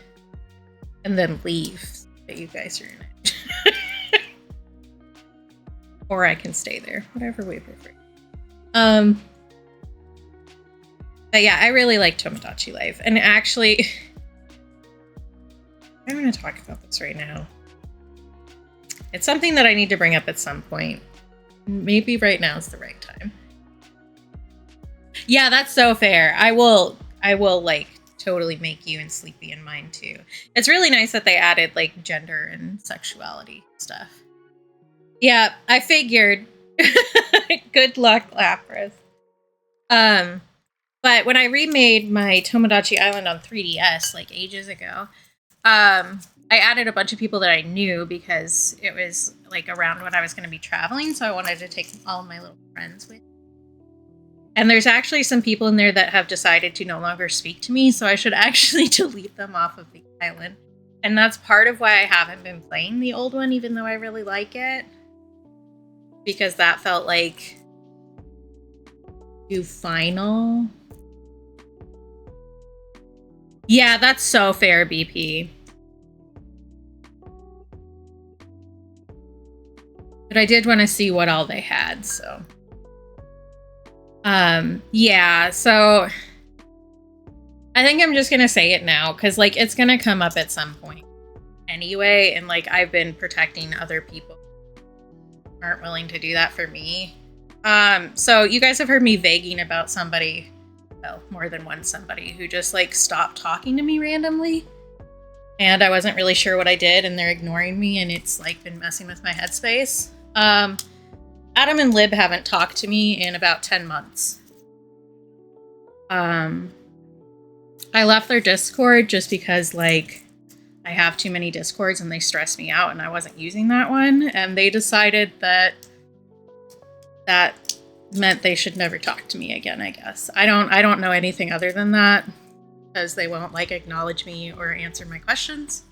And then leave so that you guys are in it. Or I can stay there. Whatever we prefer. But yeah, I really like Tomodachi Life. And actually, I'm going to talk about this right now. It's something that I need to bring up at some point. Maybe right now is the right time. Yeah, that's so fair. I will like totally make you and Sleepy in mine too. It's really nice that they added like gender and sexuality stuff. Yeah, I figured. Good luck, Lapras. But when I remade my Tomodachi Island on 3DS like ages ago, I added a bunch of people that I knew because it was like around when I was going to be traveling, so I wanted to take all of my little friends with. And there's actually some people in there that have decided to no longer speak to me, so I should actually delete them off of the island. And that's part of why I haven't been playing the old one, even though I really like it. Because that felt like too final. Yeah, that's so fair, BP. But I did want to see what all they had, so. Yeah, so I think I'm just gonna say it now, because like it's gonna come up at some point anyway, and like I've been protecting other people who aren't willing to do that for me. So you guys have heard me vaguing about somebody, well, more than one somebody, who just like stopped talking to me randomly. And I wasn't really sure what I did, and they're ignoring me, and it's like been messing with my headspace. Adam and Lib haven't talked to me in about 10 months. I left their Discord just because like I have too many Discords and they stress me out, and I wasn't using that one, and they decided that that meant they should never talk to me again, I guess. I don't know anything other than that, because they won't like acknowledge me or answer my questions.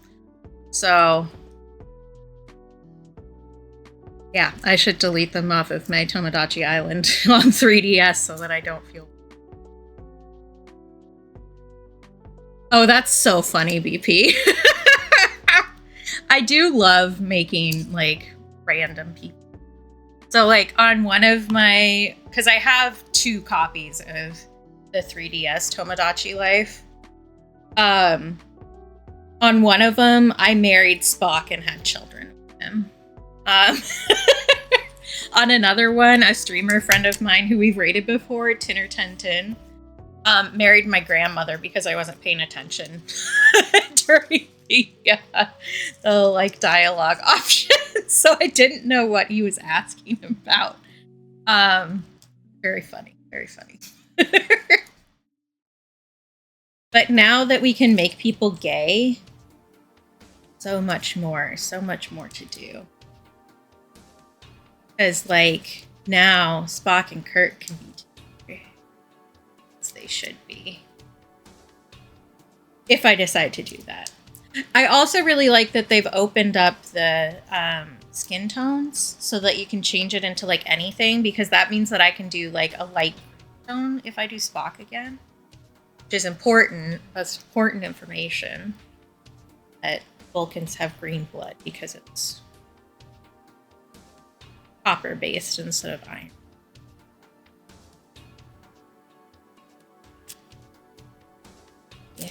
So yeah, I should delete them off of my Tomodachi Island on 3DS so that I don't feel. Oh, that's so funny, BP. I do love making like random people. So like on one of my, because I have 2 copies of the 3DS Tomodachi Life. On one of them, I married Spock and had children with him. On another one, a streamer friend of mine who we've rated before, Tinner1010, married my grandmother because I wasn't paying attention during the like dialogue options, so I didn't know what he was asking about. Very funny, very funny. But now that we can make people gay, so much more to do. Because like now Spock and Kirk can be together, as they should be. If I decide to do that. I also really like that they've opened up the skin tones so that you can change it into like anything, because that means that I can do like a light tone if I do Spock again. Which is important. That's important information. That Vulcans have green blood because it's copper based instead of iron. Yeah.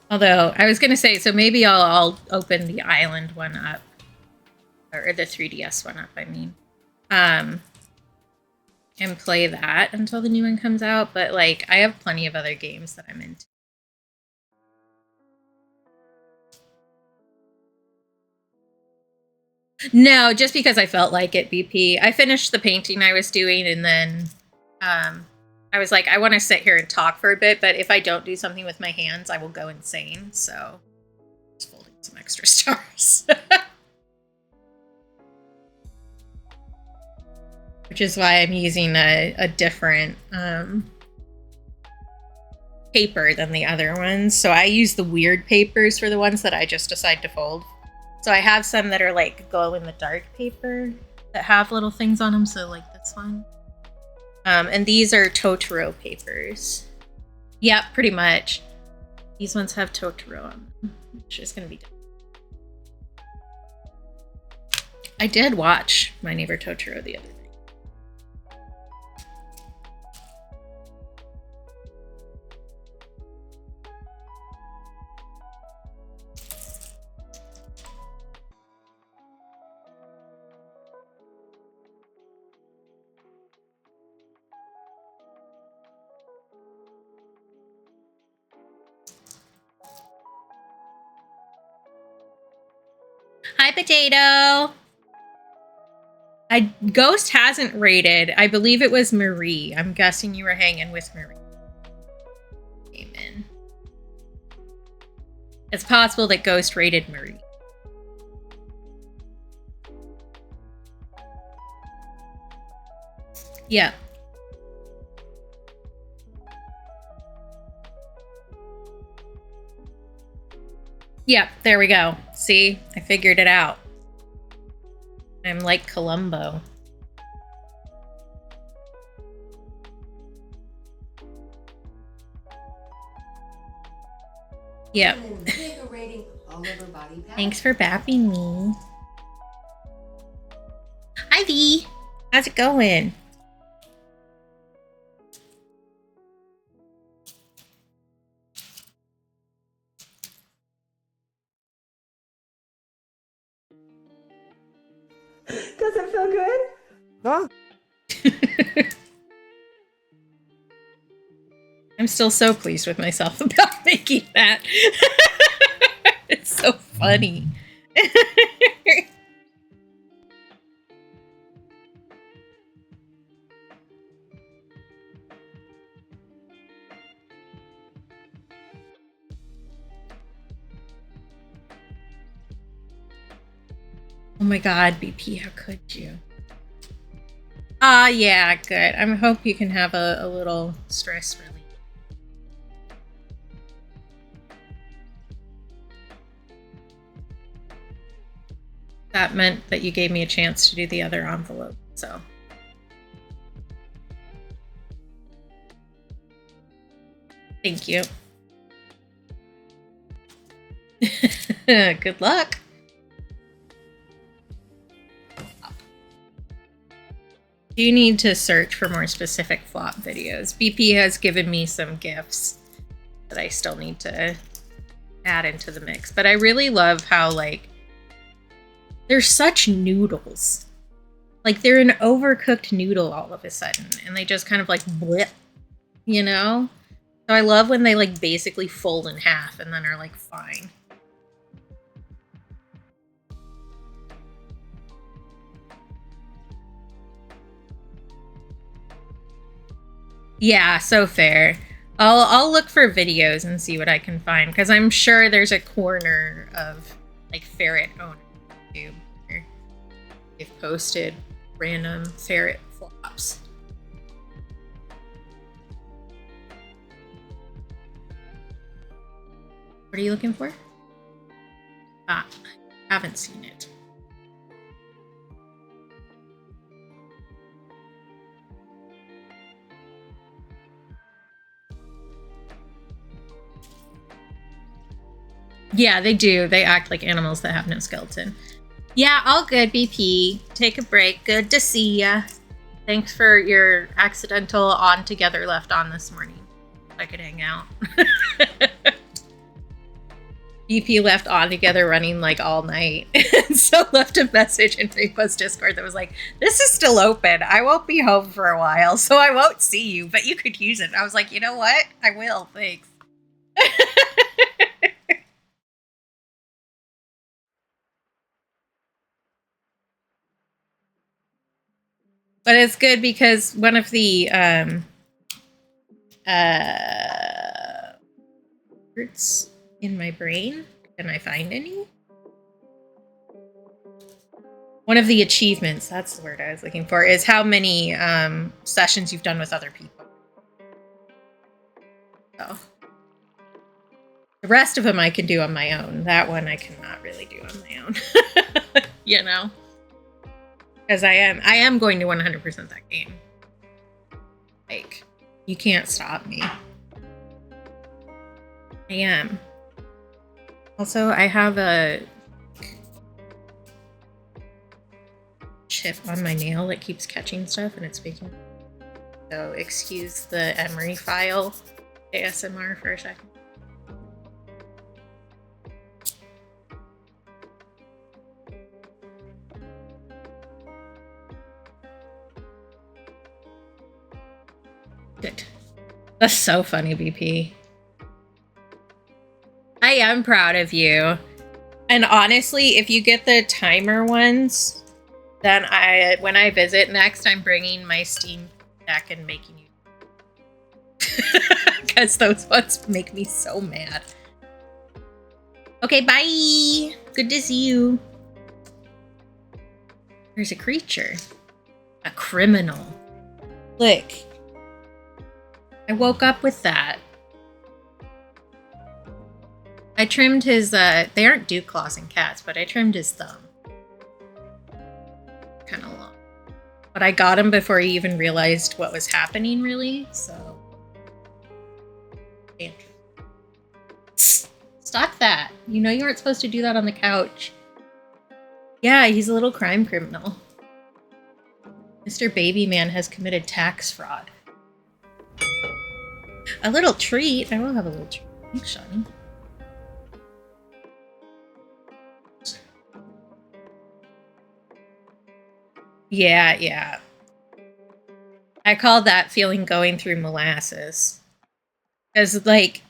Although, I was going to say, so maybe I'll open the island one up. Or the 3DS one up, I mean. And play that until the new one comes out. But, like, I have plenty of other games that I'm into. No, just because I felt like it, BP. I finished the painting I was doing, and then I was like, I want to sit here and talk for a bit, but if I don't do something with my hands, I will go insane. So, just folding some extra stars. Which is why I'm using a different paper than the other ones. So I use the weird papers for the ones that I just decide to fold. So I have some that are like glow-in-the-dark paper that have little things on them, so like this one. And these are Totoro papers. Yeah, pretty much. These ones have Totoro on them, which is going to be different. I did watch My Neighbor Totoro the other day. Hi, Potato! Ghost hasn't rated. I believe it was Marie. I'm guessing you were hanging with Marie. Amen. It's possible that Ghost rated Marie. Yeah. Yeah, there we go. See? I figured it out. I'm like Columbo. Yep. Thanks for bapping me. Hi, V. How's it going? Does it feel good? Huh? I'm still so pleased with myself about making that. It's so funny. Oh my god, BP, how could you? Yeah, good. I hope you can have a little stress relief. that meant that you gave me a chance to do the other envelope, so. Thank you. Good luck. You need to search for more specific flop videos. BP has given me some gifts that I still need to add into the mix. But I really love how, like, they're such noodles. Like, they're an overcooked noodle all of a sudden. And they just kind of, like, blip, you know? So I love when they, like, basically fold in half and then are, like, fine. Yeah, so fair. I'll look for videos and see what I can find, because I'm sure there's a corner of, like, ferret owner YouTube where they've posted random ferret flops. What are you looking for? Ah, I haven't seen it. Yeah, they do. They act like animals that have no skeleton. Yeah, all good, BP. Take a break. Good to see ya. Thanks for your accidental on together left on this morning. I could hang out. BP left on together running like all night. And so left a message in Rainbow's Discord that was like, this is still open. I won't be home for a while, so I won't see you, but you could use it. And I was like, you know what? I will. Thanks. But it's good because one of the words in my brain, can I find any? One of the achievements, that's the word I was looking for, is how many sessions you've done with other people. So the rest of them I can do on my own. That one I cannot really do on my own. You know? Because I am going to 100% that game. Like, you can't stop me. I am. Also, I have a chip on my nail that keeps catching stuff and it's making. So excuse the Emery file ASMR for a second. Good. That's so funny, BP. I am proud of you. And honestly, if you get the timer ones, then when I visit next, I'm bringing my Steam Deck and making you. Because those ones make me so mad. Okay, bye. Good to see you. There's a creature. A criminal. Look. I woke up with that. I trimmed his, they aren't dew claws in cats, but I trimmed his thumb. Kind of long. But I got him before he even realized what was happening, really, so. Stop that. You know you aren't supposed to do that on the couch. Yeah, he's a little crime criminal. Mr. Baby Man has committed tax fraud. A little treat. I will have a little treat. Thanks, Shawnee. Yeah. I call that feeling going through molasses. Because, like,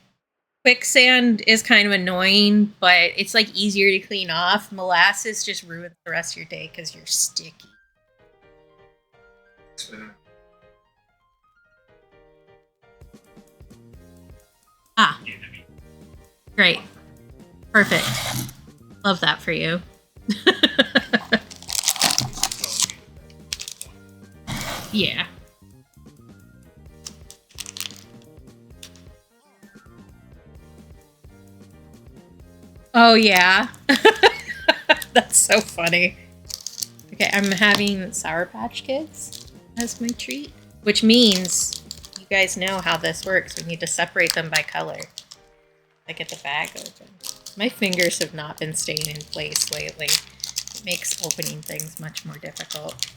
quicksand is kind of annoying, but it's, like, easier to clean off. Molasses just ruins the rest of your day because you're sticky. Ah. Great. Perfect. Love that for you. Yeah. Oh, yeah. That's so funny. Okay, I'm having Sour Patch Kids as my treat, which means you guys know how this works. We need to separate them by color. I get the bag open. My fingers have not been staying in place lately. It makes opening things much more difficult.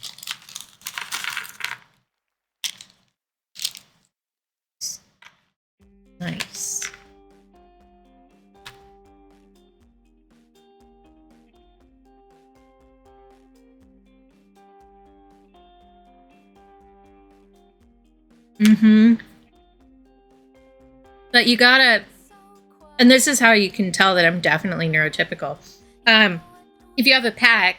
Nice. But you gotta, and this is how you can tell that I'm definitely neurotypical. If you have a pack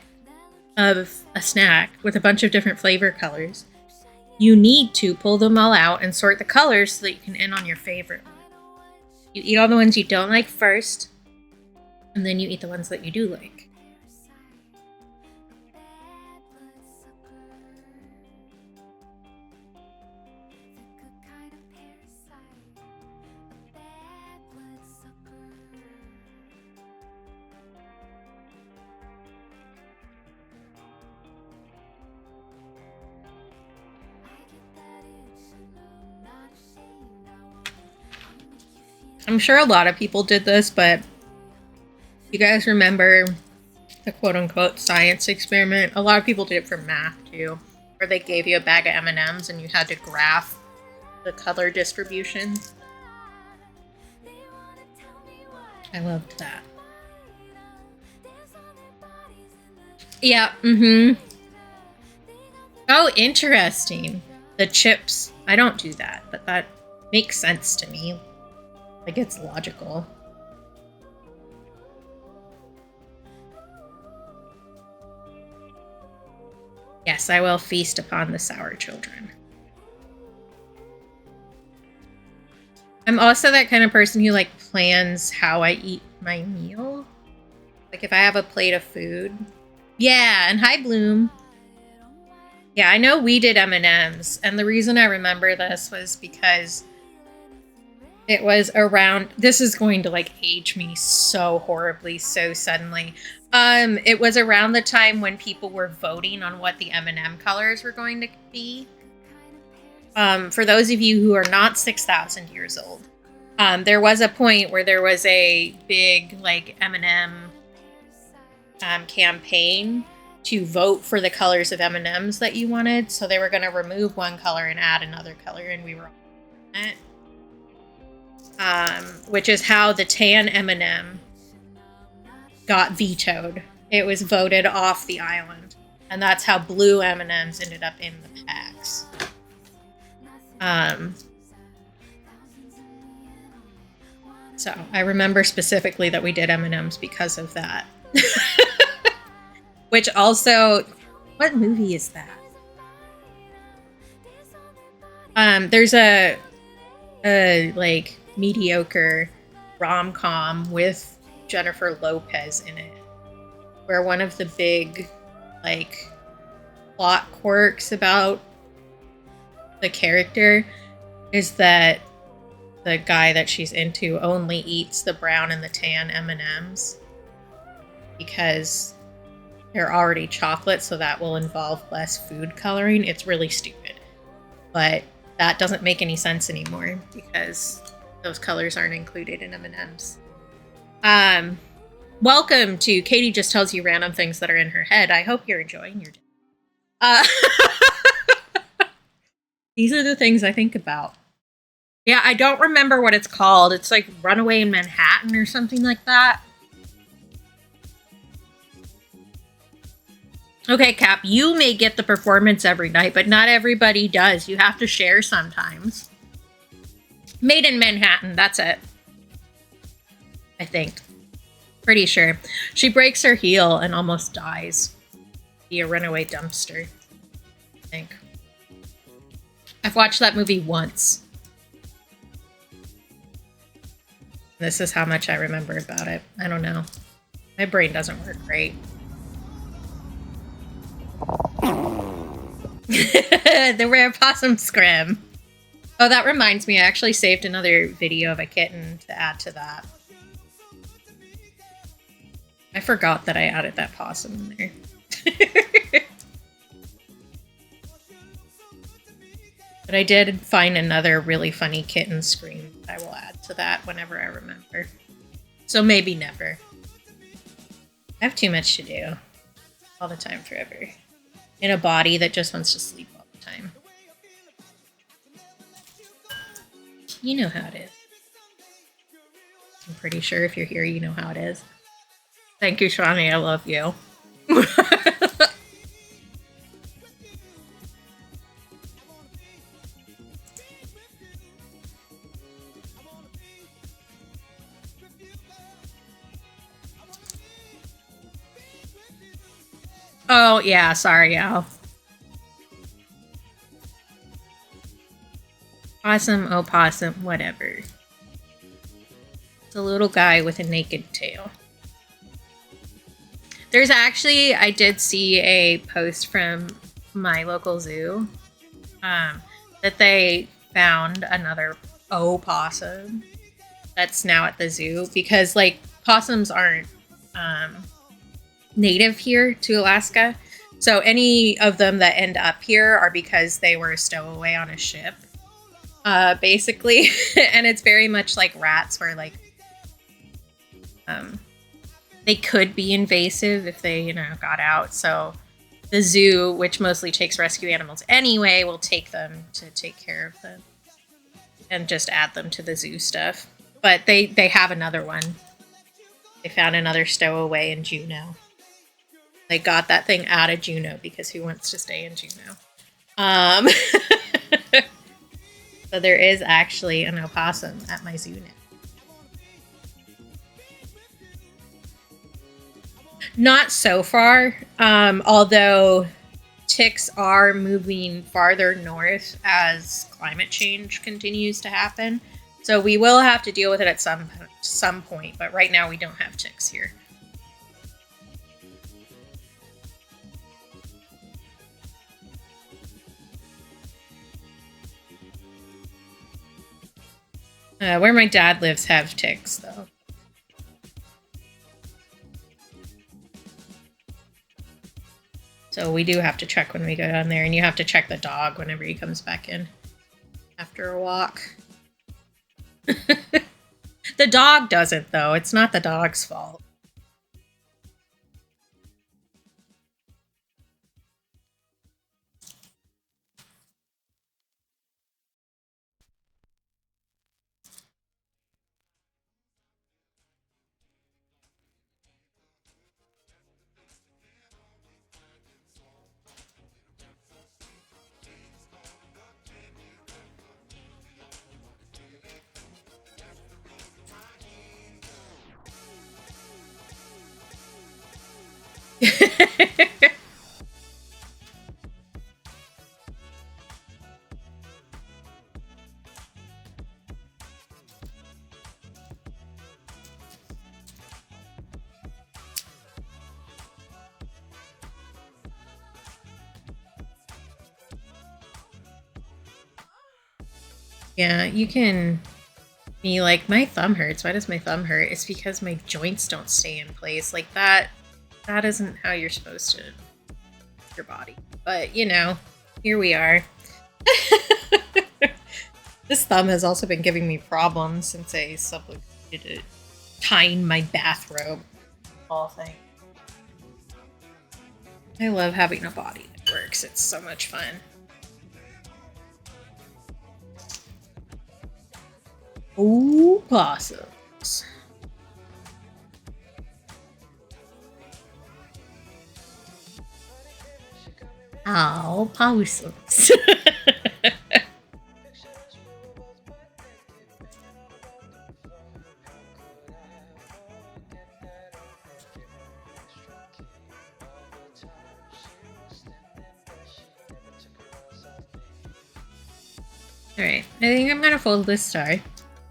of a snack with a bunch of different flavor colors, you need to pull them all out and sort the colors so that you can end on your favorite one. You eat all the ones you don't like first, and then you eat the ones that you do like. I'm sure a lot of people did this, but you guys remember the quote-unquote science experiment? A lot of people did it for math too, where they gave you a bag of M&Ms and you had to graph the color distribution. I loved that. Yeah, Oh, interesting. The chips. I don't do that, but that makes sense to me. Like, it's logical. Yes, I will feast upon the sour children. I'm also that kind of person who, like, plans how I eat my meal. Like, if I have a plate of food. Yeah, and hi, Bloom. Yeah, I know we did M&Ms, and the reason I remember this was because it was around, this is going to like age me so horribly, so suddenly. It was around the time when people were voting on what the M&M colors were going to be. For those of you who are not 6,000 years old, there was a point where there was a big like M&M campaign to vote for the colors of M&Ms that you wanted. So they were going to remove one color and add another color, and we were on it. Which is how the tan M&M got vetoed. It was voted off the island, and that's how blue M&Ms ended up in the packs. So I remember specifically that we did M&Ms because of that. Which also, what movie is that? There's a like mediocre rom-com with Jennifer Lopez in it, where one of the big like plot quirks about the character is that the guy that she's into only eats the brown and the tan M&Ms because they're already chocolate, so that will involve less food coloring. It's really stupid, but that doesn't make any sense anymore because those colors aren't included in M&Ms. Welcome to Katie Just Tells You Random Things That Are in Her Head. I hope you're enjoying your day. These are the things I think about. Yeah, I don't remember what it's called. It's like Runaway in Manhattan or something like that. Okay, Cap, you may get the performance every night, but not everybody does. You have to share sometimes. Made in Manhattan, that's it. I think. Pretty sure. She breaks her heel and almost dies. Be a runaway dumpster. I think. I've watched that movie once. This is how much I remember about it. I don't know. My brain doesn't work great. The rare possum scrim. Oh, that reminds me. I actually saved another video of a kitten to add to that. I forgot that I added that possum in there. But I did find another really funny kitten scream. I will add to that whenever I remember. So maybe never. I have too much to do. All the time, forever. In a body that just wants to sleep all the time. You know how it is. I'm pretty sure if you're here, you know how it is. Thank you, Shawnee. I love you. Oh, yeah. Sorry, Al. Possum, opossum, whatever. It's a little guy with a naked tail. There's actually, I did see a post from my local zoo that they found another opossum that's now at the zoo because, like, possums aren't native here to Alaska. So any of them that end up here are because they were a stowaway on a ship, basically. And it's very much like rats where, like, they could be invasive if they, you know, got out. So the zoo, which mostly takes rescue animals anyway, will take them to take care of them and just add them to the zoo stuff. But they have another one. They found another stowaway in Juneau. They got that thing out of Juneau because who wants to stay in Juneau? So there is actually an opossum at my zoo now. Not so far, although ticks are moving farther north as climate change continues to happen. So we will have to deal with it at some point, but right now we don't have ticks here. Where my dad lives have ticks, though. So we do have to check when we go down there, and you have to check the dog whenever he comes back in after a walk. The dog doesn't, though. It's not the dog's fault. Yeah, you can be like, my thumb hurts. Why does my thumb hurt? It's because my joints don't stay in place. Like, that isn't how you're supposed to your body. But, you know, here we are. This thumb has also been giving me problems since I subluxated it, tying my bathrobe. Whole thing. I love having a body that works. It's so much fun. Ooh, possums. Oh, possums. Alright, I think I'm gonna fold this star.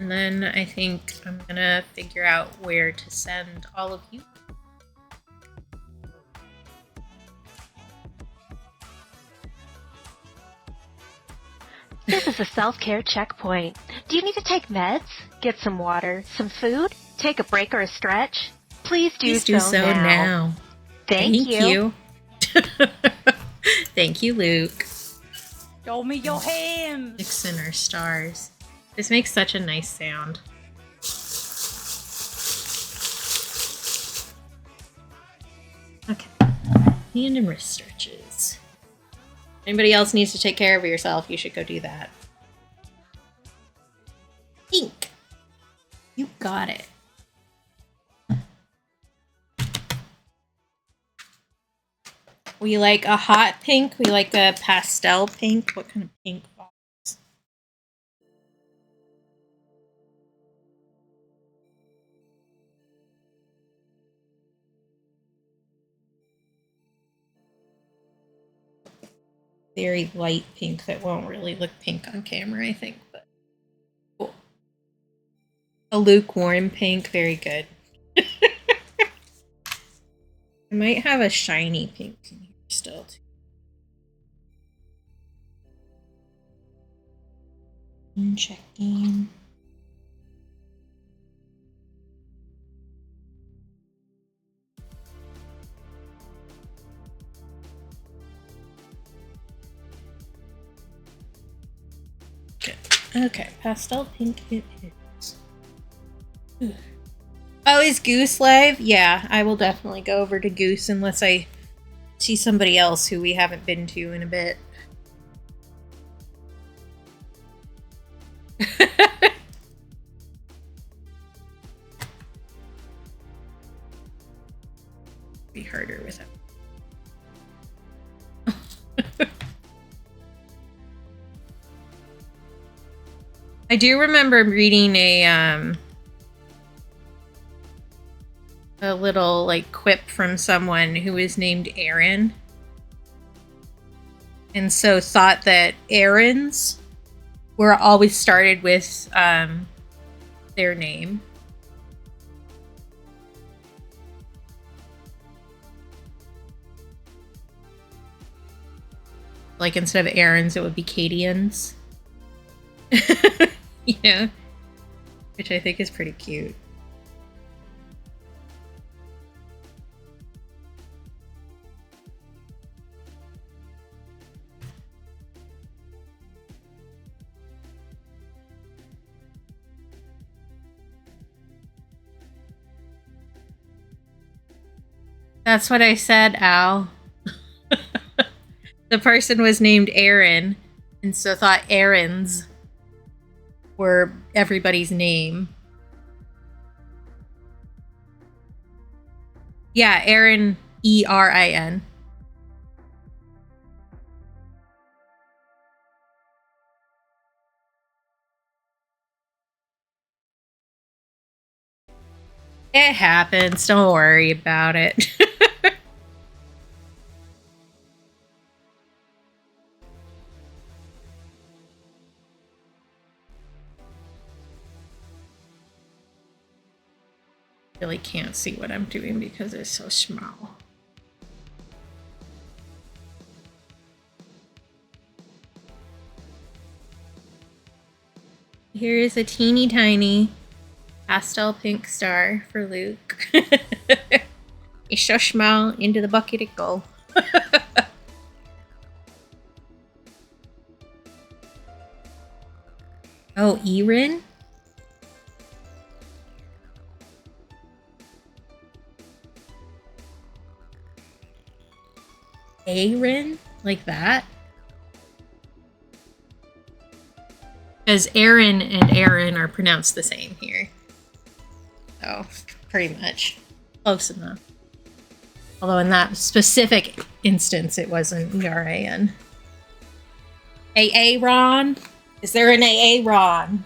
And then I think I'm gonna figure out where to send all of you. This is a self-care checkpoint. Do you need to take meds? Get some water, some food? Take a break or a stretch? Please do Please do so now. Thank you. Thank you, Luke. Show me your hands. Mixing our stars. This makes such a nice sound. Okay. Hand and wrist stretches. Anybody else needs to take care of yourself, you should go do that. Pink. You got it. We like a hot pink. We like a pastel pink. What kind of pink? Very light pink that won't really look pink on camera, I think, but cool. A lukewarm pink, very good. I might have a shiny pink in here still, too. Checking. Good. Okay, pastel pink it is. Ooh. Oh, is Goose live? Yeah, I will definitely go over to Goose unless I see somebody else who we haven't been to in a bit. Be harder without. I do remember reading a little like quip from someone who was named Aaron, and so thought that errands were always started with their name. Like instead of errands, it would be Cadians. Yeah, which I think is pretty cute. That's what I said, Al. The person was named Aaron, and so thought errands were everybody's name. Yeah, Aaron, E-R-I-N. It happens. Don't worry about it. Really can't see what I'm doing because it's so small. Here is a teeny tiny pastel pink star for Luke. It's so small, into the bucket it go. Oh, Erin? Aaron? Like that? Because Aaron and Aaron are pronounced the same here. So, pretty much. Close enough. Although in that specific instance, it wasn't E-R-A-N. Aaron? Is there an Aaron?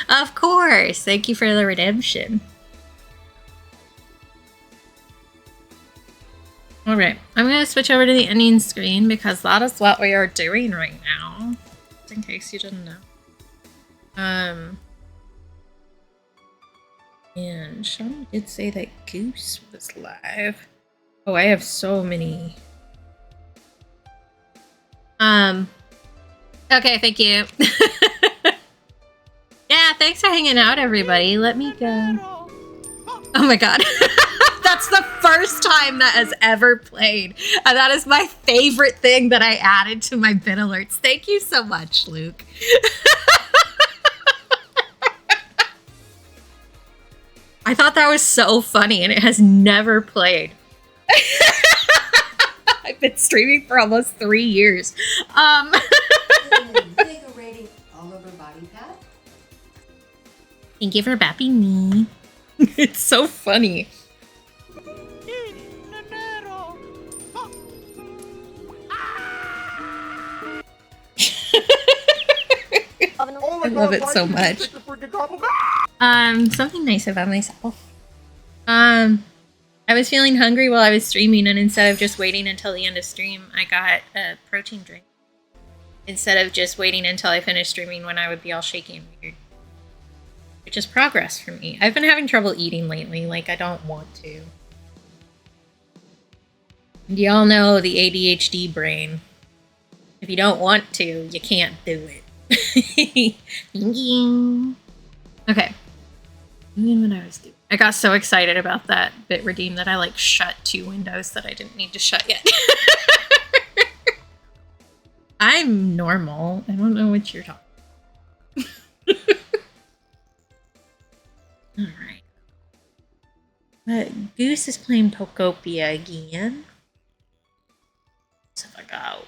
Of course. Thank you for the redemption. Alright, I'm going to switch over to the ending screen because that is what we are doing right now. Just in case you didn't know. And Sean did say that Goose was live. Oh, I have so many. Okay, thank you. Yeah, thanks for hanging out, everybody. Let me go. Oh my god. That's the first time that has ever played. And that is my favorite thing that I added to my bit alerts. Thank you so much, Luke. I thought that was so funny, and it has never played. I've been streaming for almost 3 years. Take a rating all over body pad. Thank you for bapping me. It's so funny. I love it so much. Something nice about myself. I was feeling hungry while I was streaming, and instead of just waiting until the end of stream, I got a protein drink. Instead of just waiting until I finished streaming when I would be all shaky and weird. Which is progress for me. I've been having trouble eating lately, like I don't want to. Y'all know the ADHD brain. If you don't want to, you can't do it. Okay. What I was doing. I got so excited about that bit redeem that I like shut 2 windows that I didn't need to shut yet. I'm normal. I don't know what you're talking about. Alright. Goose is playing Pokopia again. So if I go.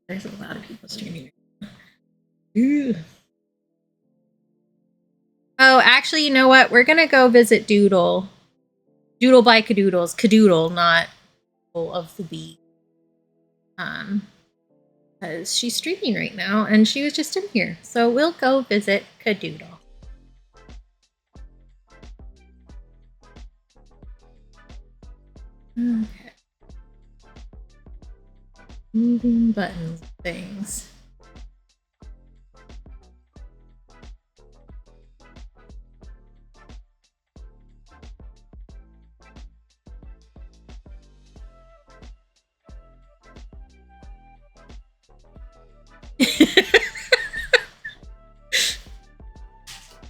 There's a lot of people streaming. Ooh. Oh, actually, you know what? We're gonna go visit Doodle. Doodle by Cadoodles. Cadoodle, not of the bee. Because she's streaming right now, and she was just in here. So we'll go visit Cadoodle. Okay. Moving buttons things.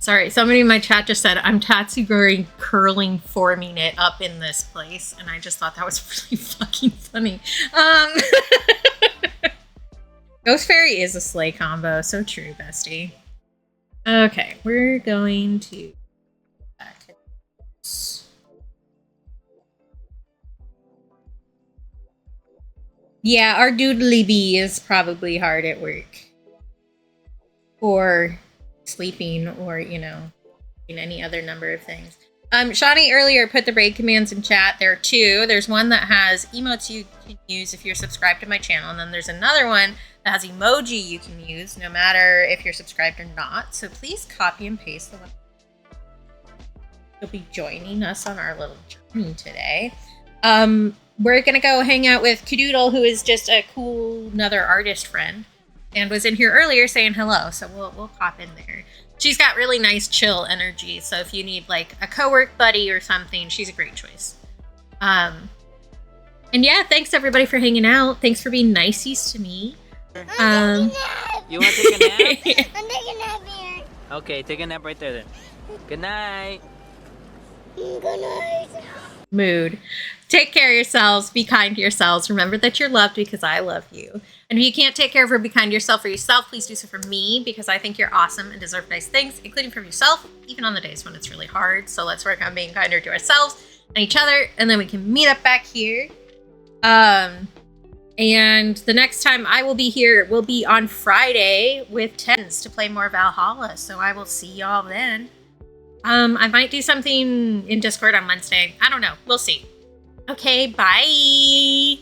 Sorry, somebody in my chat just said, I'm Tatsuguri curling forming it up in this place, and I just thought that was really fucking funny. Ghost Fairy is a sleigh combo, so true, bestie. Okay, we're going to... Yeah, our doodly bee is probably hard at work. Or sleeping, or, you know, in any other number of things. Shawnee earlier put the raid commands in chat. There are 2. There's one that has emotes you can use if you're subscribed to my channel, and then there's another one that has emoji you can use no matter if you're subscribed or not. So please copy and paste the one. You'll be joining us on our little journey today. We're gonna go hang out with Cadoodle, who is just a cool another artist friend, and was in here earlier saying hello. So we'll pop in there. She's got really nice chill energy, so if you need like a co-work buddy or something, she's a great choice. And yeah, thanks everybody for hanging out. Thanks for being niceies to me. You want to take a nap? I'm taking a nap here. Okay, take a nap right there then. Good night. Good night. Mood. Take care of yourselves. Be kind to yourselves. Remember that you're loved because I love you. And if you can't take care of or be kind to yourself for yourself, please do so for me, because I think you're awesome and deserve nice things, including from yourself, even on the days when it's really hard. So let's work on being kinder to ourselves and each other, and then we can meet up back here. And the next time I will be here will be on Friday with Tens to play more Valhalla. So I will see y'all then. I might do something in Discord on Wednesday. I don't know. We'll see. Okay, bye.